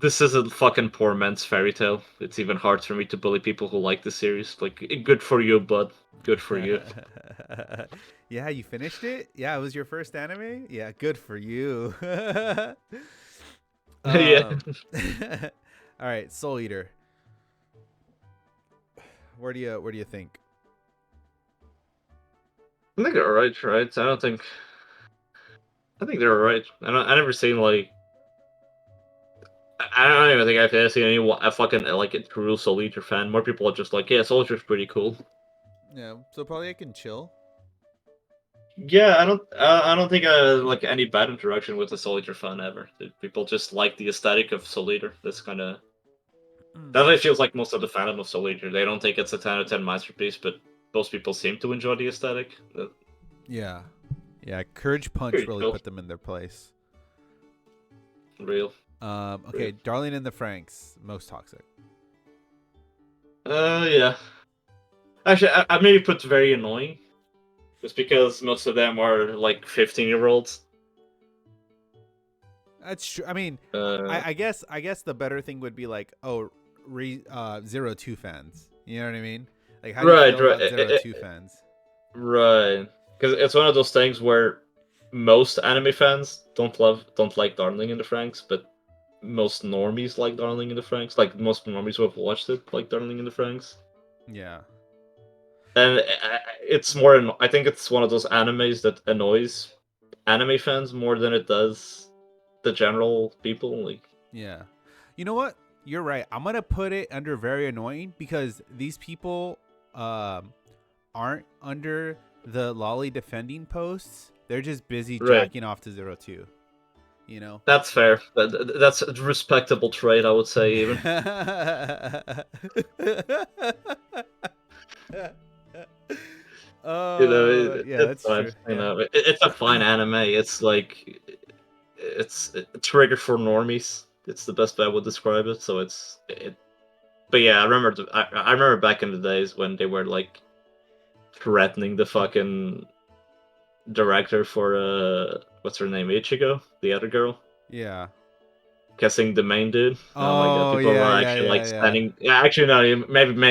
this is a fucking poor man's fairy tale. It's even hard for me to bully people who like the series. Like, good for you, bud. Good for you. Yeah, you finished it? Yeah, it was your first anime? Yeah, good for you. Yeah, um All right, Soul Eater. Where do you think? I think they're alright, right? I think they're alright. I never seen like I don't even think I've seen anyone a fucking like a true Soldier fan. More people are just like, yeah, Soldier's pretty cool. Yeah, so probably I can chill. Yeah, I don't think I like any bad interaction with the Soldier fan ever. People just like the aesthetic of Soldier. That's kind of that way feels like most of the fandom of Soldier. They don't think it's a 10 out of 10 masterpiece, but most people seem to enjoy the aesthetic. Yeah, yeah. Courage Punch Pretty really chill, put them in their place. real, Okay, real. Darling in the Franxx, most toxic. Yeah. Actually, I maybe put very annoying, just because most of them are like 15-year-olds. That's true. I mean, Uh, I guess the better thing would be like, oh, 02 fans. You know what I mean? Like, how do you right, feel right, about 02 fans? right. Because it's one of those things where most anime fans don't like Darling in the Franxx, but most normies like Darling in the Franxx. Like most normies who have watched it like Darling in the Franxx. Yeah, And it's more. I think it's one of those animes that annoys anime fans more than it does the general people. Like, yeah. You know what? You're right. I'm gonna put it under very annoying because these people aren't under the lolly defending posts. They're just busy right. jacking off to 02. You know. That's fair. That's a respectable trait, I would say. Even Oh, yeah, it's that's fine. true. You Yeah. know, it's a fine anime. It's like it's a trigger for normies. It's the best way I would describe it. So But yeah, I remember back in the days when they were like threatening the fucking director for what's her name, Ichigo, the other girl, Yeah. kissing the main dude. Oh my god, Oh, people yeah, were yeah, actually yeah, like yeah. standing. Yeah, actually no,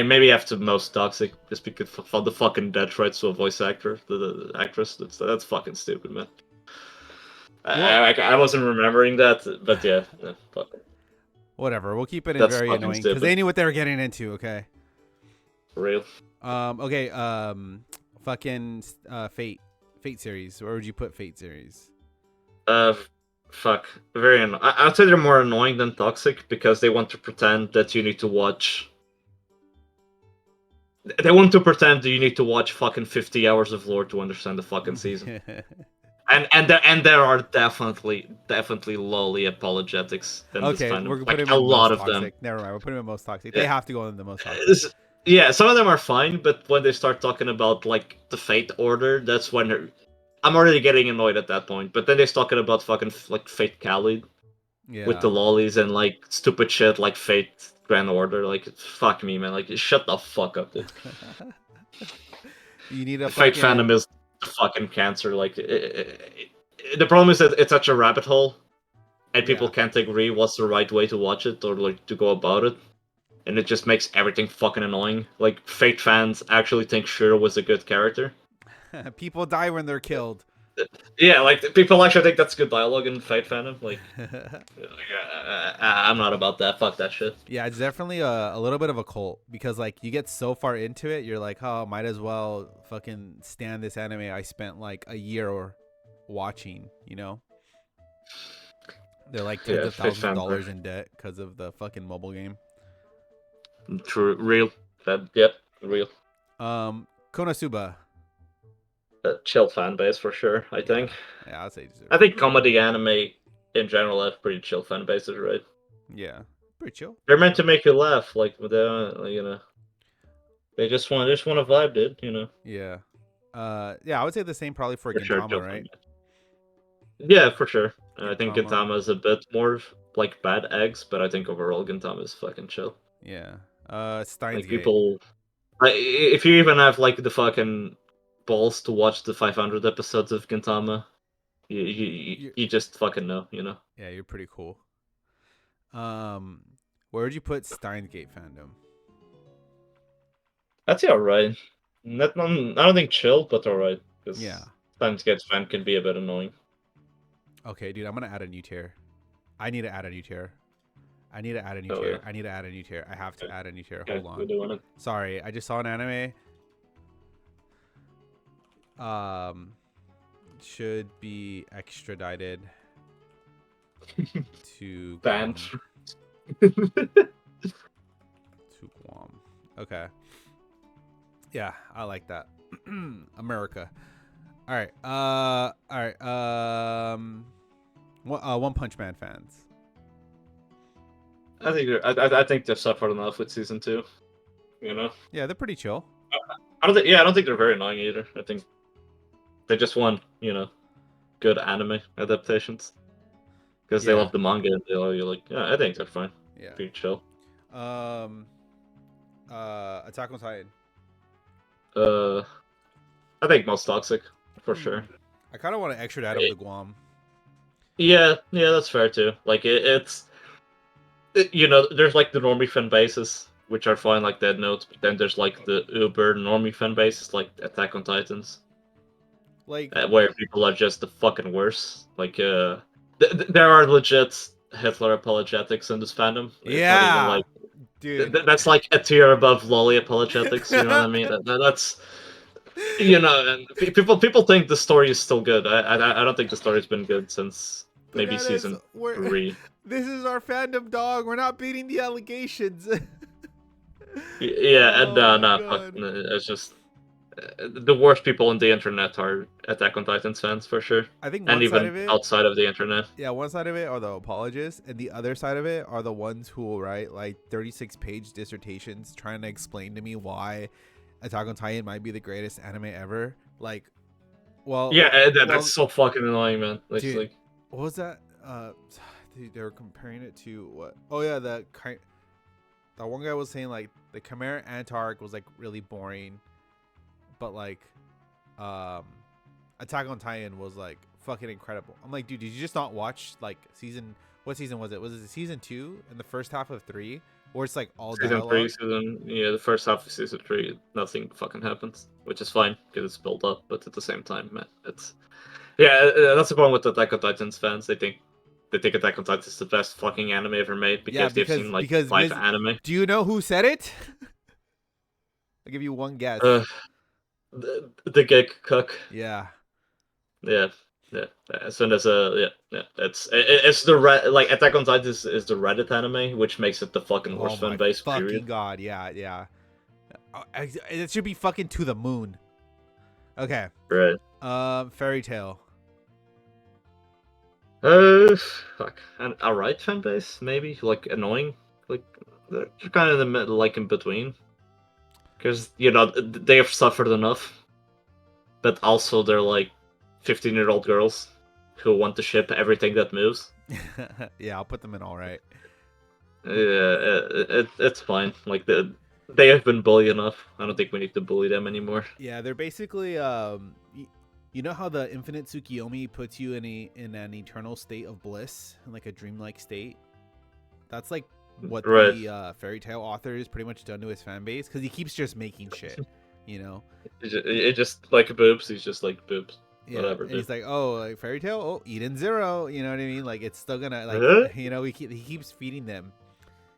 maybe after most toxic just because for the fucking death threats to a voice actor, the actress. That's fucking stupid, man. Well, I wasn't remembering that, but yeah, fuck. whatever. We'll keep it in That's very fucking annoying because stupid. they knew what they were getting into. Okay. For real. Okay. Fucking Fate series. Where would you put Fate series? Uh, fuck. Very annoying. I'd say they're more annoying than toxic because they want to pretend that you need to watch. They want to pretend that you need to watch fucking 50 hours of lore to understand the fucking season. And there are definitely lolly apologetics in this Okay, fandom. we're Like putting a them in lot most of them. toxic. Never mind. We're putting them in most toxic. They Yeah. have to go in the most toxic. It's- yeah, some of them are fine, but when they start talking about like the fate order, that's when I'm already getting annoyed at that point. But then they're talking about fucking like fate Khalid with Yeah. the lollies and like stupid shit like fate Grand Order. Like fuck me, man. Like shut the fuck up, dude. You need a Fate fandom fucking is fucking cancer. Like the problem is that it's such a rabbit hole, and people yeah. can't agree what's the right way to watch it or like to go about it, and it just makes everything fucking annoying. Like Fate fans actually think Shiro was a good character. People die when they're killed. Yeah, like people actually think that's good dialogue in Fate fandom. Like, I'm not about that. Fuck that shit. Yeah, it's definitely a little bit of a cult because like you get so far into it, you're like, oh, might as well fucking stand this anime I spent like a year or watching. You know, they're like tens Yeah, of Fate thousands of fans are dollars in debt because of the fucking mobile game. true, real. That yep, real. Konosuba. Chill fan base for sure. I Yeah, think. yeah, I'd say I deserve. think comedy anime in general have pretty chill fan bases, right? Yeah, pretty chill. They're meant to make you laugh, like they just want to vibe, dude. Yeah. Yeah, I would say the same probably for For sure, Gintama, chill fan right? base. Yeah, for sure. I think Gintama. Gintama is a bit more like bad eggs, but I think overall Gintama is fucking chill. Yeah. Steins Like Gate. people, if you even have like the fucking balls to watch the 500 episodes of Gintama, You you just fucking know. Yeah, you're pretty cool. Um, where would you put Steins Gate fandom? That's alright. I don't think chill, but alright. Yeah. Because Times Gets fan can be a bit annoying. Okay, dude, I'm gonna add a new tier. I need to add a new tier. I need to add a new Oh yeah, tier. I need to add a new tier. I have to add a new tier. yeah, Hold we're on. doing it. Sorry, I just saw an anime. Should be extradited to Banned. To Guam. Okay. Yeah, I like that. America. All right. All right. One Punch Man fans. I think they've suffered enough with season 2. You know, Yeah, they're pretty chill. I don't think they're very annoying either. I think they just want good anime adaptations because they Yeah. love the manga and you're like, yeah, I think they're fine, Yeah. pretty chill. Um. Attack on Titan. Uh, I think most toxic for sure. Hmm. I kind of want to extradite him to Guam. Yeah, yeah, that's fair too. Like there's like the normie fan bases, which are fine, like Dead Note, but then there's like the uber normie fan bases, like Attack on Titans, Like, where people are just the fucking worst. Like, there are legit Hitler apologetics in this fandom. It's not even yeah, like dude. that's like a tier above lolly apologetics. You know what I mean? That's and people think the story is still good. I don't think the story's been good since maybe Bananas, season we're 3. this is our fandom, dog. We're not beating the allegations. Yeah, and Oh my no, fuck, god. it's just the worst people on the internet are Attack on Titans fans for sure, I think and one side even of it, outside of the internet. yeah, one side of it are the apologists, and the other side of it are the ones who will write like 36-page dissertations trying to explain to me why Attack on Titan might be the greatest anime ever. Like, Yeah, well, that's so fucking annoying, man. It's dude, like, what was that? Dude, they were comparing it to what? Oh yeah, that one guy was saying like the Chimera Ant arc was like really boring, but like, um, Attack on Titan was like fucking incredible. I'm like, dude, did you just not watch like season? What season was it? Was it season 2 in the first half of 3, or it's like all season 3, dialogue? the first half of season 3, nothing fucking happens, which is fine because it's built up, but at the same time, man, it's that's the problem with Attack on Titans fans. They think Attack on Titan is the best fucking anime ever made Yeah, because they've seen like because 5 anime. do you know who said it? I'll give you one guess. Uh, the gig cook. Yeah. Yeah, yeah. As soon as it's the like Attack on Titan is the Reddit anime, which makes it the fucking Oh worst fan my base. fucking Period. god. Yeah, yeah. It should be fucking to the moon. Okay. Right. Fairy Tale. Fuck. An alright fan base, maybe like annoying. Like they're kind of the like in between, because they have suffered enough, but also they're like 15-year-old girls who want to ship everything that moves. Yeah, I'll put them in all right. Yeah, it's fine. Like they have been bullied enough. I don't think we need to bully them anymore. Yeah, they're basically you know how the infinite Tsukiyomi puts you in an eternal state of bliss, like a dreamlike state. That's like what Right. the Fairy Tale author is pretty much done to his fan base because he keeps just making shit, you know. It just like boobs. He's just like boobs. Yeah, Whatever, and dude. he's like, oh, like Fairy Tale, oh, Eden Zero, you know what I mean? Like it's still gonna like, Huh? he keeps feeding them,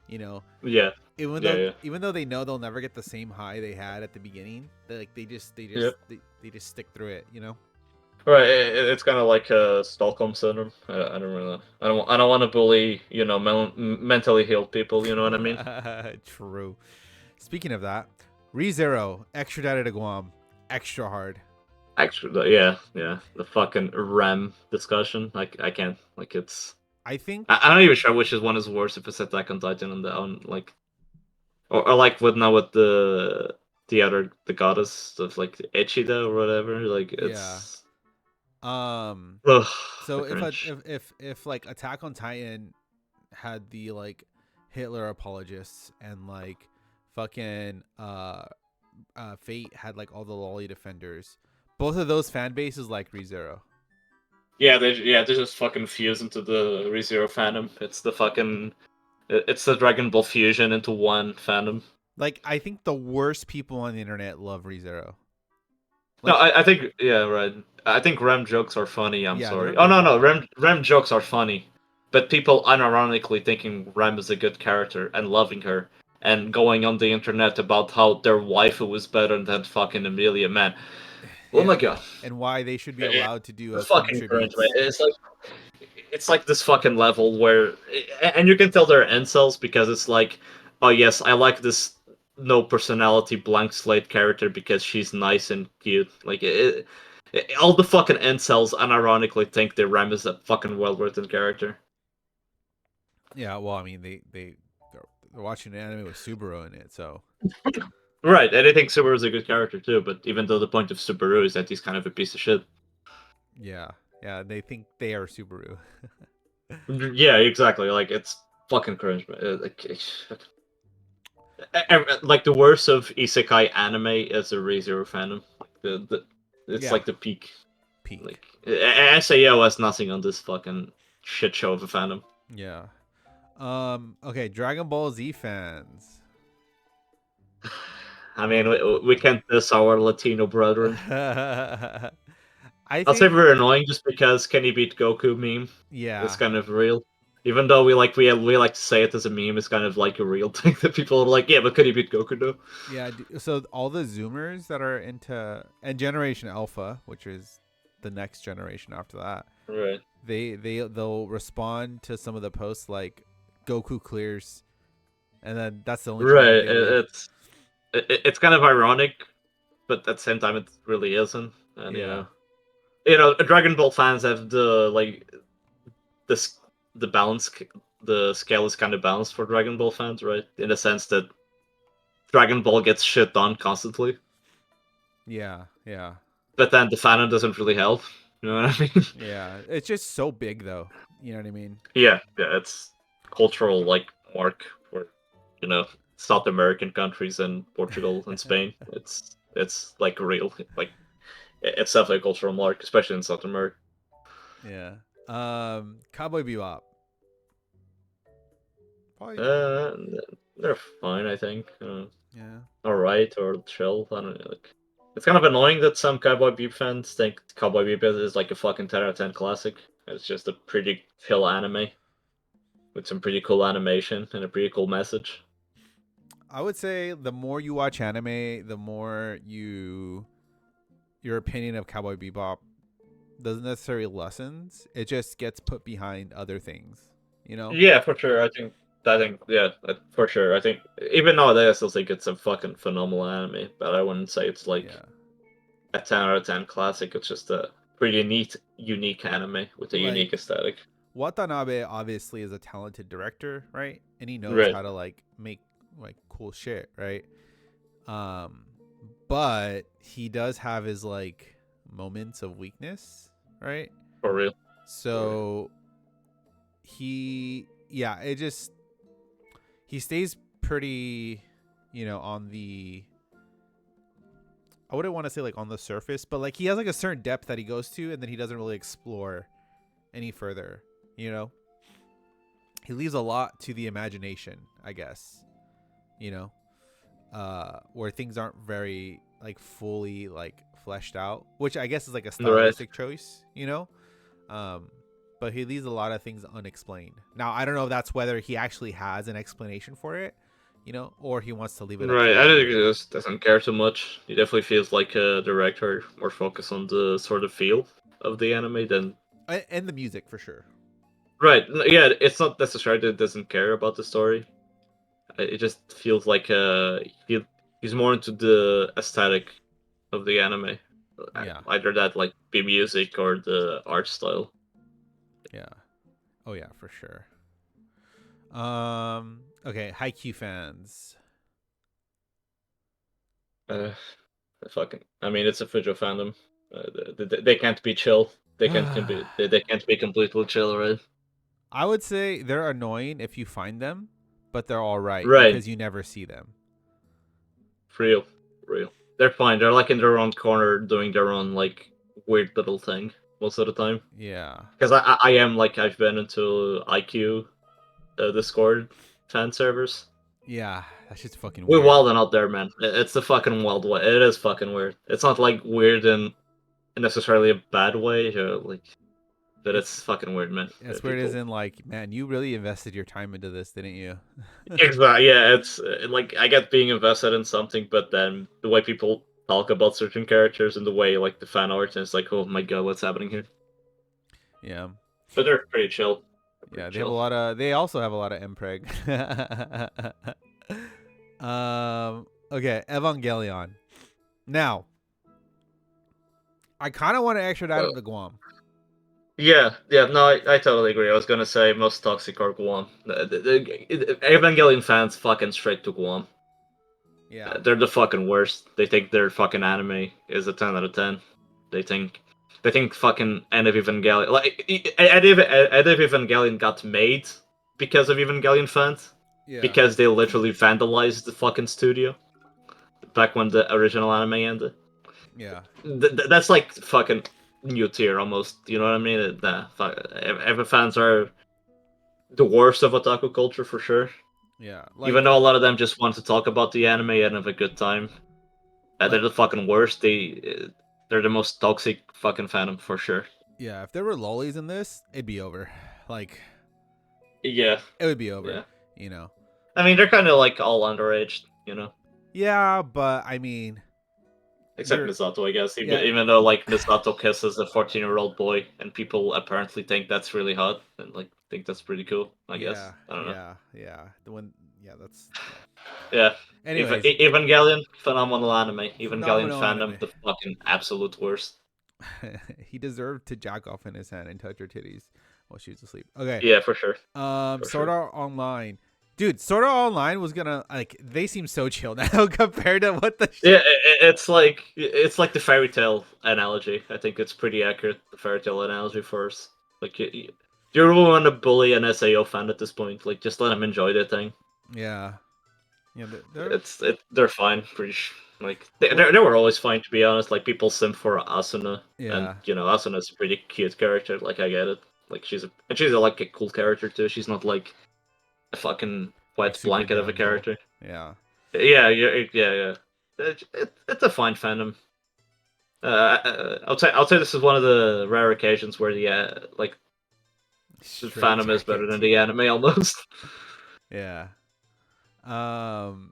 you know. Yeah. Even Yeah. though Yeah. even though they know they'll never get the same high they had at the beginning, Yep. they just stick through it, you know. Right. It's kind of like Stockholm syndrome. I don't really. I don't want to bully. Mentally healed people. You know what I mean? True. Speaking of that, ReZero extradited to Guam, extra hard. Actually, yeah, yeah. The fucking RAM discussion. Like I can't. Like it's. I think, I'm not even sure which is one is worse. If it's Attack on Titan and on like, or like with the goddess of like Echida or whatever. Like yeah. it's. Um. Ugh, So the cringe. if like Attack on Titan had the like Hitler apologists and like fucking Fate had like all the lolly defenders, both of those fan bases like ReZero. They just fucking fuse into the ReZero fandom. It's the Dragon Ball fusion into one fandom. Like I think the worst people on the internet love ReZero. No, Like I think yeah, right. I think Rem jokes are funny. I'm yeah, the sorry. Rim Oh jokes no, are no, funny. Rem jokes are funny, but people unironically thinking Rem is a good character and loving her and going on the internet about how their waifu was better than fucking Amelia. Man, oh my Yeah, god, and why they should be allowed to do it's film fucking cringe, man. tributes. It's like it's like this fucking level where, and you can tell they're incels because it's like, oh yes, I like this no personality blank slate character because she's nice and cute. Like all the fucking incels unironically think that Rem is a fucking well written character. Yeah, well, I mean, they're watching an anime with Subaru in it, so Right, and I think Subaru is a good character too, but even though the point of Subaru is that he's kind of a piece of shit. yeah, yeah, they think they are Subaru. Yeah, exactly. Like it's fucking cringe, man. Like the worst of isekai anime is the ReZero fandom. Like it's Yeah, like the peak. peak. Like SAO has nothing on this fucking shit show of a fandom. Yeah. Okay, Dragon Ball Z fans. I mean, we can't diss our Latino brethren. I I'll say think, we're annoying just because Can you beat Goku meme is yeah, kind of real. Even though we like to say it as a meme, it's kind of like a real thing that people are like, yeah, but can you beat Goku though? yeah. So all the Zoomers that are into and Generation Alpha, which is the next generation after that, Right. they'll respond to some of the posts like Goku clears, and then that's the only tweet they Right. give you. It's kind of ironic, but at the same time, it really isn't. And Yeah, Dragon Ball fans have this the balance, the scale is kind of balanced for Dragon Ball fans, right? In the sense that Dragon Ball gets shit done constantly, yeah, yeah, but then the fandom doesn't really help. You know what I mean? yeah. It's just so big, though. You know what I mean? Yeah, it's cultural like mark for you know South American countries and Portugal and Spain. It's like real, like it's definitely a cultural mark, especially in South America. Yeah. Cowboy Bebop. Probably. Uh, they're fine, I think. Yeah. All right, or chill. I don't know. Like, it's kind of annoying that some Cowboy Bebop fans think Cowboy Bebop is like a fucking 10 out of 10 classic. It's just a pretty chill anime with some pretty cool animation and a pretty cool message. I would say the more you watch anime, the more your opinion of Cowboy Bebop doesn't necessarily lessens. It just gets put behind other things. You know? Yeah, for sure. Yeah, for sure. I think even nowadays, I still think it's a fucking phenomenal anime. But I wouldn't say it's like Yeah. a 10 out of 10 classic. It's just a pretty neat, unique anime with a unique Like aesthetic. Watanabe obviously is a talented director, right? And he knows Right. how to like make like cool shit, right? Um but he does have his like moments of weakness, right? For real. For real. So yeah, it just he stays pretty, on the I wouldn't want to say like on the surface, but like he has like a certain depth that he goes to and then he doesn't really explore any further, you know? He leaves a lot to the imagination, I guess. You know? Where things aren't very like fully like fleshed out, which I guess is like a Right. stylistic choice, um but he leaves a lot of things unexplained. Now I don't know if that's whether he actually has an explanation for it, or he wants to leave it up to Right. the I think he viewer. just doesn't care too much. He definitely feels like a director more focused on the sort of feel of the anime than. And the music for sure. Right. Yeah, it's not necessarily that he doesn't care about the story. It just feels like he's more into the aesthetic of the anime. Yeah. Either that like be music or the art style. Yeah. Oh yeah, for sure. Okay, Haikyuu fans. Uh, fucking. I mean, it's a Fujo fandom. They can't be chill. They can't be completely chill, right? I would say they're annoying if you find them, but they're all right Right. because you never see them. Real. Real. They're fine. They're like in their own corner doing their own like weird little thing most of the time. Yeah. Because I am like I've been into IQ Discord fan servers. Yeah, that's just fucking We're weird. wilding out there, man. It's the fucking wild way. It is fucking weird. It's not like weird in necessarily a bad way, like, but It's it's fucking weird, man. it's where it is People. in like, man, you really invested your time into this, didn't you? Exactly. Yeah, it's like I get being invested in something, but then the way people talk about certain characters and the way like the fan art is like, oh my god, what's happening here? Yeah. but they're pretty chill. They're Yeah, pretty they have a chill. lot of. They also have a lot of mpreg. Okay, Evangelion. Now, I kind of want to extradite him to Guam. Yeah, yeah, no, I totally agree. I was gonna say most toxic are Guam. Evangelion fans fucking straight to Guam. Yeah, They're the fucking worst. They think their fucking anime is a 10 out of 10. They think fucking End of Evangelion End of Evangelion got made because of Evangelion fans yeah, because they literally vandalized the fucking studio back when the original anime ended. yeah, That's like fucking new tier almost. You know what I mean? Nah, fuck. Ever fans are the worst of otaku culture for sure. yeah. Even though a lot of them just want to talk about the anime and have a good time, they're Like, the fucking worst. They're the most toxic fucking fandom for sure. yeah. If there were lollies in this, it'd be over. Like, Yeah, it would be over. yeah. You know. I mean, they're kind of like all underage, you know. Yeah, but I mean, Except you're. Misato, I guess. Yeah, Even though like Misato kisses a 14-year-old boy, and people apparently think that's really hot, and like think that's pretty cool. I guess yeah, I don't know. yeah, yeah. The one. Yeah, that's. Yeah. Yeah. Anyways, Evangelion, phenomenal anime. Evangelion phenomenal fandom, anime. the fucking absolute worst. He deserved to jack off in his hand and touch her titties while she was asleep. Okay. Yeah, for sure. For Sword sure. Art Online. Dude, Sword Art Online was gonna like they seem so chill now compared to what the Yeah, it's like the fairy tale analogy. I think it's pretty accurate. The fairy tale analogy for us. Like you really want to bully an SAO fan at this point. Like just let them enjoy their thing. Yeah. Yeah, they're They're fine. Like what they were always fine to be honest. Like people simp for Asuna, and yeah. Asuna's a pretty cute character. Like I get it. Like she's a, like a cool character too. She's not like a fucking Like wet super blanket of a damsel. character. Yeah. Yeah. It's a fine fandom. I'll say this is one of the rare occasions where like the Straight fandom is better jacket than the tier. anime almost. Yeah. Um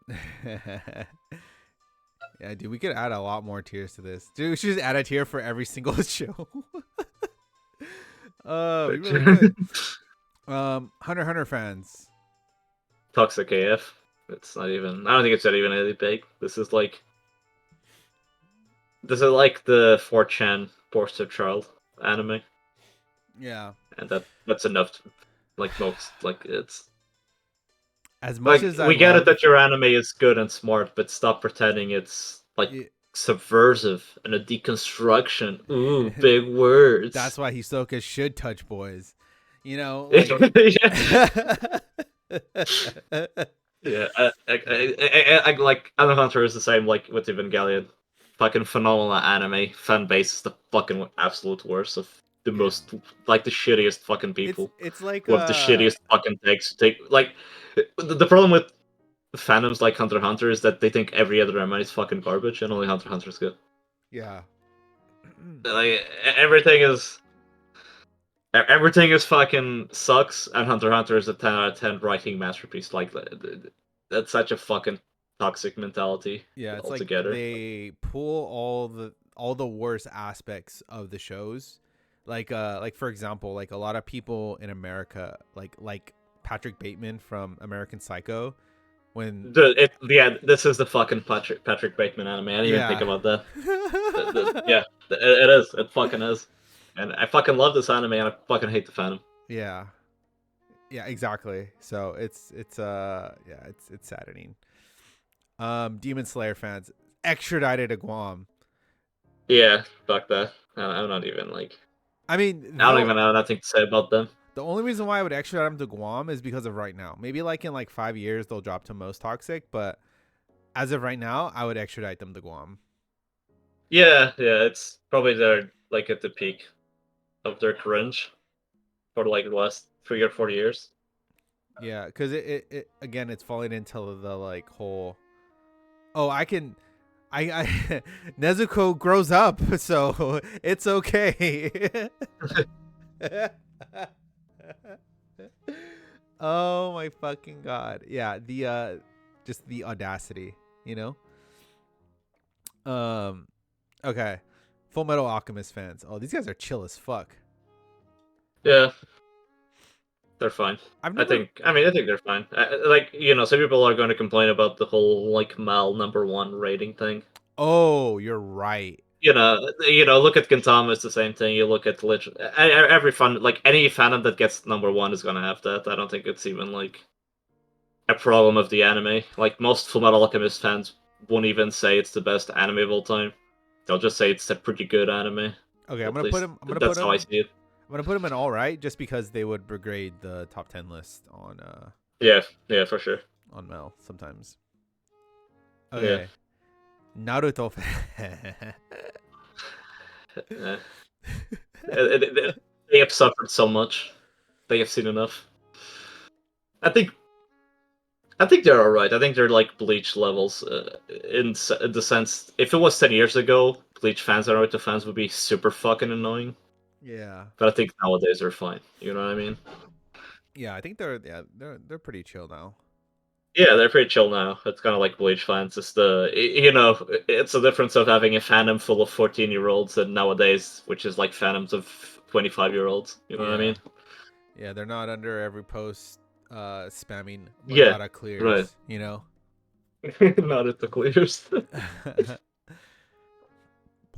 Yeah, dude, we could add a lot more tiers to this. Dude, we should just add a tier for every single show. We really could. Hunter x Hunter fans. Toxic AF. It's not even. I don't think it's not even really big. This is like the 4chan poster child anime, Yeah. and that's enough. Like most, like it's As much like as I we get it love that your anime is good and smart, but stop pretending it's like it, subversive and a deconstruction. Ooh, big words. that's why Hisoka should touch boys. You know, like Yeah. Yeah, I like Hunter x Hunter is the same like with Evangelion. Fucking phenomenal anime. Fan base is the fucking absolute worst of the yeah. most like the shittiest fucking people It's like who have the shittiest fucking takes. Take like the problem with fandoms like Hunter x Hunter is that they think every other anime is fucking garbage and only Hunter x Hunter is good. yeah. Like everything is fucking sucks, and Hunter x Hunter is a 10 out of 10 writing masterpiece. Like that's such a fucking toxic mentality Yeah, it's like altogether. they pull all the worst aspects of the shows. Like for example, like a lot of people in America like Patrick Bateman from American Psycho when Yeah, this is the fucking Patrick Bateman anime. I didn't even think yeah. about that. Yeah, it is. It fucking is. And I fucking love this anime, and I fucking hate the fandom. Yeah. Yeah, exactly. So yeah, it's saddening. Demon Slayer fans extradited to Guam. Yeah, fuck that. I'm not even like. I mean, I don't even have nothing to say about them. the only reason why I would extradite them to Guam is because of right now. Maybe like in like 5 years they'll drop to most toxic, but as of right now, I would extradite them to Guam. Yeah, it's probably they're like at the peak of their cringe for like the last 3 or 4 years. Yeah, because it again, it's falling into the like whole. Oh, I Nezuko grows up, so it's okay. Oh my fucking god. Yeah, the just the audacity, you know? Okay. Full Metal Alchemist fans. Oh, these guys are chill as fuck. Yeah, they're fine. I've I never. think. I mean, I think they're fine. Like some people are going to complain about the whole like Mal #1 rating thing. Oh, you're right. Look at Gintama, it's the same thing. You look at every fan, like any fandom that gets #1 is gonna have that. I don't think it's even like a problem of the anime. Like most Fullmetal Alchemist fans won't even say it's the best anime of all time. They'll just say it's a pretty good anime. Okay, I'm At gonna put least him. I'm gonna put that's how I him. see it. I'm gonna put him in all right, just because they would degrade the top 10 list Yeah, yeah, for sure. on Mel sometimes. Yeah. Okay, Naruto. Yeah. They have suffered so much. They have seen enough. I think I think they're alright. I think they're like Bleach levels in the sense if it was 10 years ago, Bleach fans and Naruto fans would be super fucking annoying. Yeah, But I think nowadays they're fine. You know what I mean? I think they're pretty chill now. Yeah, they're pretty chill now. It's kind of like Bleach fans. It's the difference of having a fandom full of 14-year-olds and nowadays, which is like fandoms of 25-year-olds. You know what I Yeah, mean? yeah, they're not under every post spamming Yeah, Madara right. clears. You know. Not at the clears.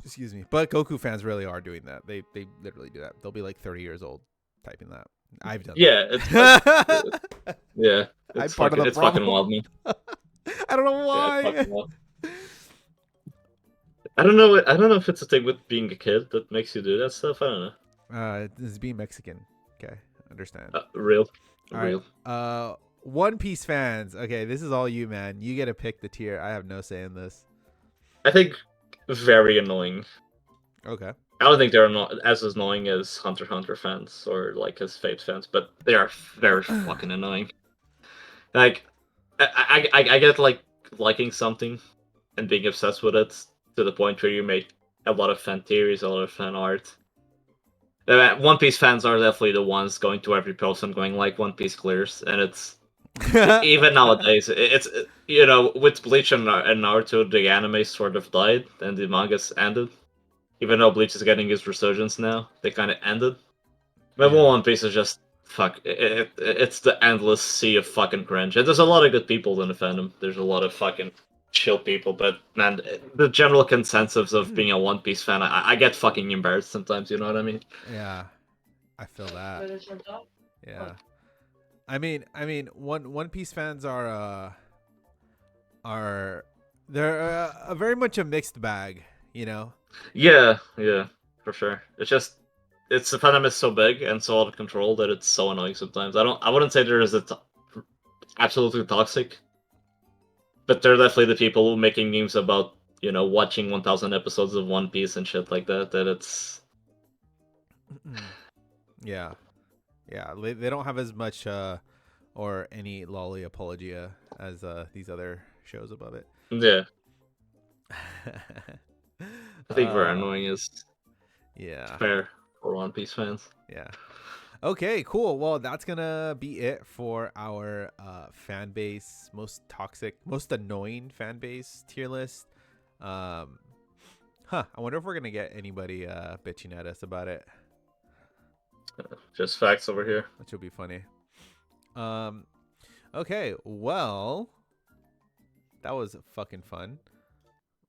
Excuse me, but Goku fans really are doing that. They literally do that. They'll be like 30 years old typing that. I've done Yeah, it's like, that. yeah, I'm part of the it's fucking problem. wild, man. I don't know Yeah, it's why. fucking wild. I don't know. I don't know if it's a thing with being a kid that makes you do that stuff. I don't know. This is being Mexican. Okay, understand. Real, All right. real. One Piece fans. Okay, this is all you, man. You get to pick the tier. I have no say in this. I think very annoying. Okay. I don't think they're not as annoying as Hunter x Hunter fans or like as Fate fans, but they are very fucking annoying. Like, I get like liking something and being obsessed with it to the point where you make a lot of fan theories, a lot of fan art. One Piece fans are definitely the ones going to every post and going like One Piece clears, and it's even nowadays. It's with Bleach and Naruto, the anime sort of died and the mangas ended. Even though Bleach is getting his resurgence now, they kind of ended. But Yeah. One Piece is just fuck. It's the endless sea of fucking cringe. And there's a lot of good people in the fandom. There's a lot of fucking chill people, but man, the general consensus of being a One Piece fan, I get fucking embarrassed sometimes. You know what I mean? Yeah, I feel that. Yeah. I mean, One Piece fans are they're very much a mixed bag, you know. Yeah, yeah, for sure. It's the fandom is so big and so out of control that it's so annoying sometimes. I wouldn't say there is absolutely toxic, but they're definitely the people making memes about watching 1,000 episodes of One Piece and shit like that. That it's Yeah, yeah. They don't have as much or any lolly apologia as these other shows above it. yeah. I think very uh, annoying is yeah, fair for One Piece fans. yeah. Okay, cool. Well, that's gonna be it for our fan base, most toxic, most annoying fan base tier list. I wonder if we're gonna get anybody bitching at us about it. Just facts over here. Which will be funny. Okay, well, that was fucking fun.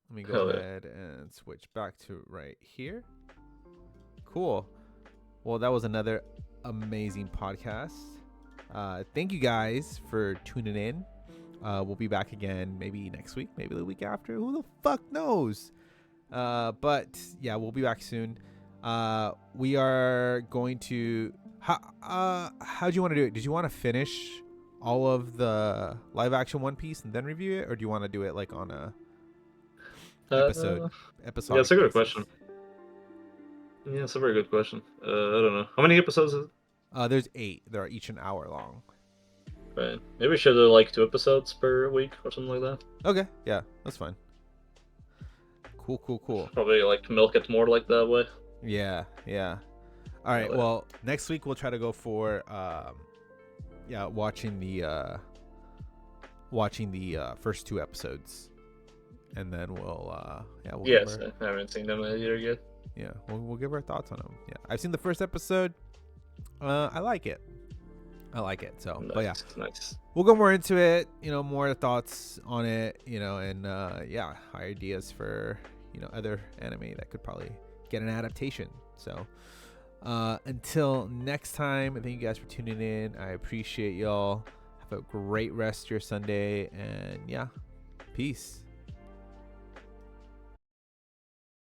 Let me go Hell yeah. ahead and switch back to right here. Cool. Well, that was another amazing podcast. Thank you guys for tuning in. We'll be back again maybe next week, maybe the week after. Who the fuck knows? But yeah, we'll be back soon. We are going to how do you want to do it? Did you want to finish all of the live action One Piece and then review it, or do you want to do it like on a episode? Yeah, it's a good question. Yeah, it's a very good question. I don't know. How many episodes is it? There's 8. They're each an hour long. Right. Maybe we should do like 2 episodes per week or something like that. Okay, yeah, that's fine. Cool. Probably like milk it more like that way. Yeah. All right. Well, next week we'll try to go for watching the first 2 episodes, and then we'll Yes, I haven't seen them either yet. Yeah, we'll give our thoughts on them. Yeah, I've seen the first episode. I like it. I like it. So, Nice, but yeah, nice. we'll go more into it. More thoughts on it. And yeah, ideas for other anime that could probably get an adaptation. So, until next time, thank you guys for tuning in. I appreciate y'all. Have a great rest of your Sunday, and yeah, peace.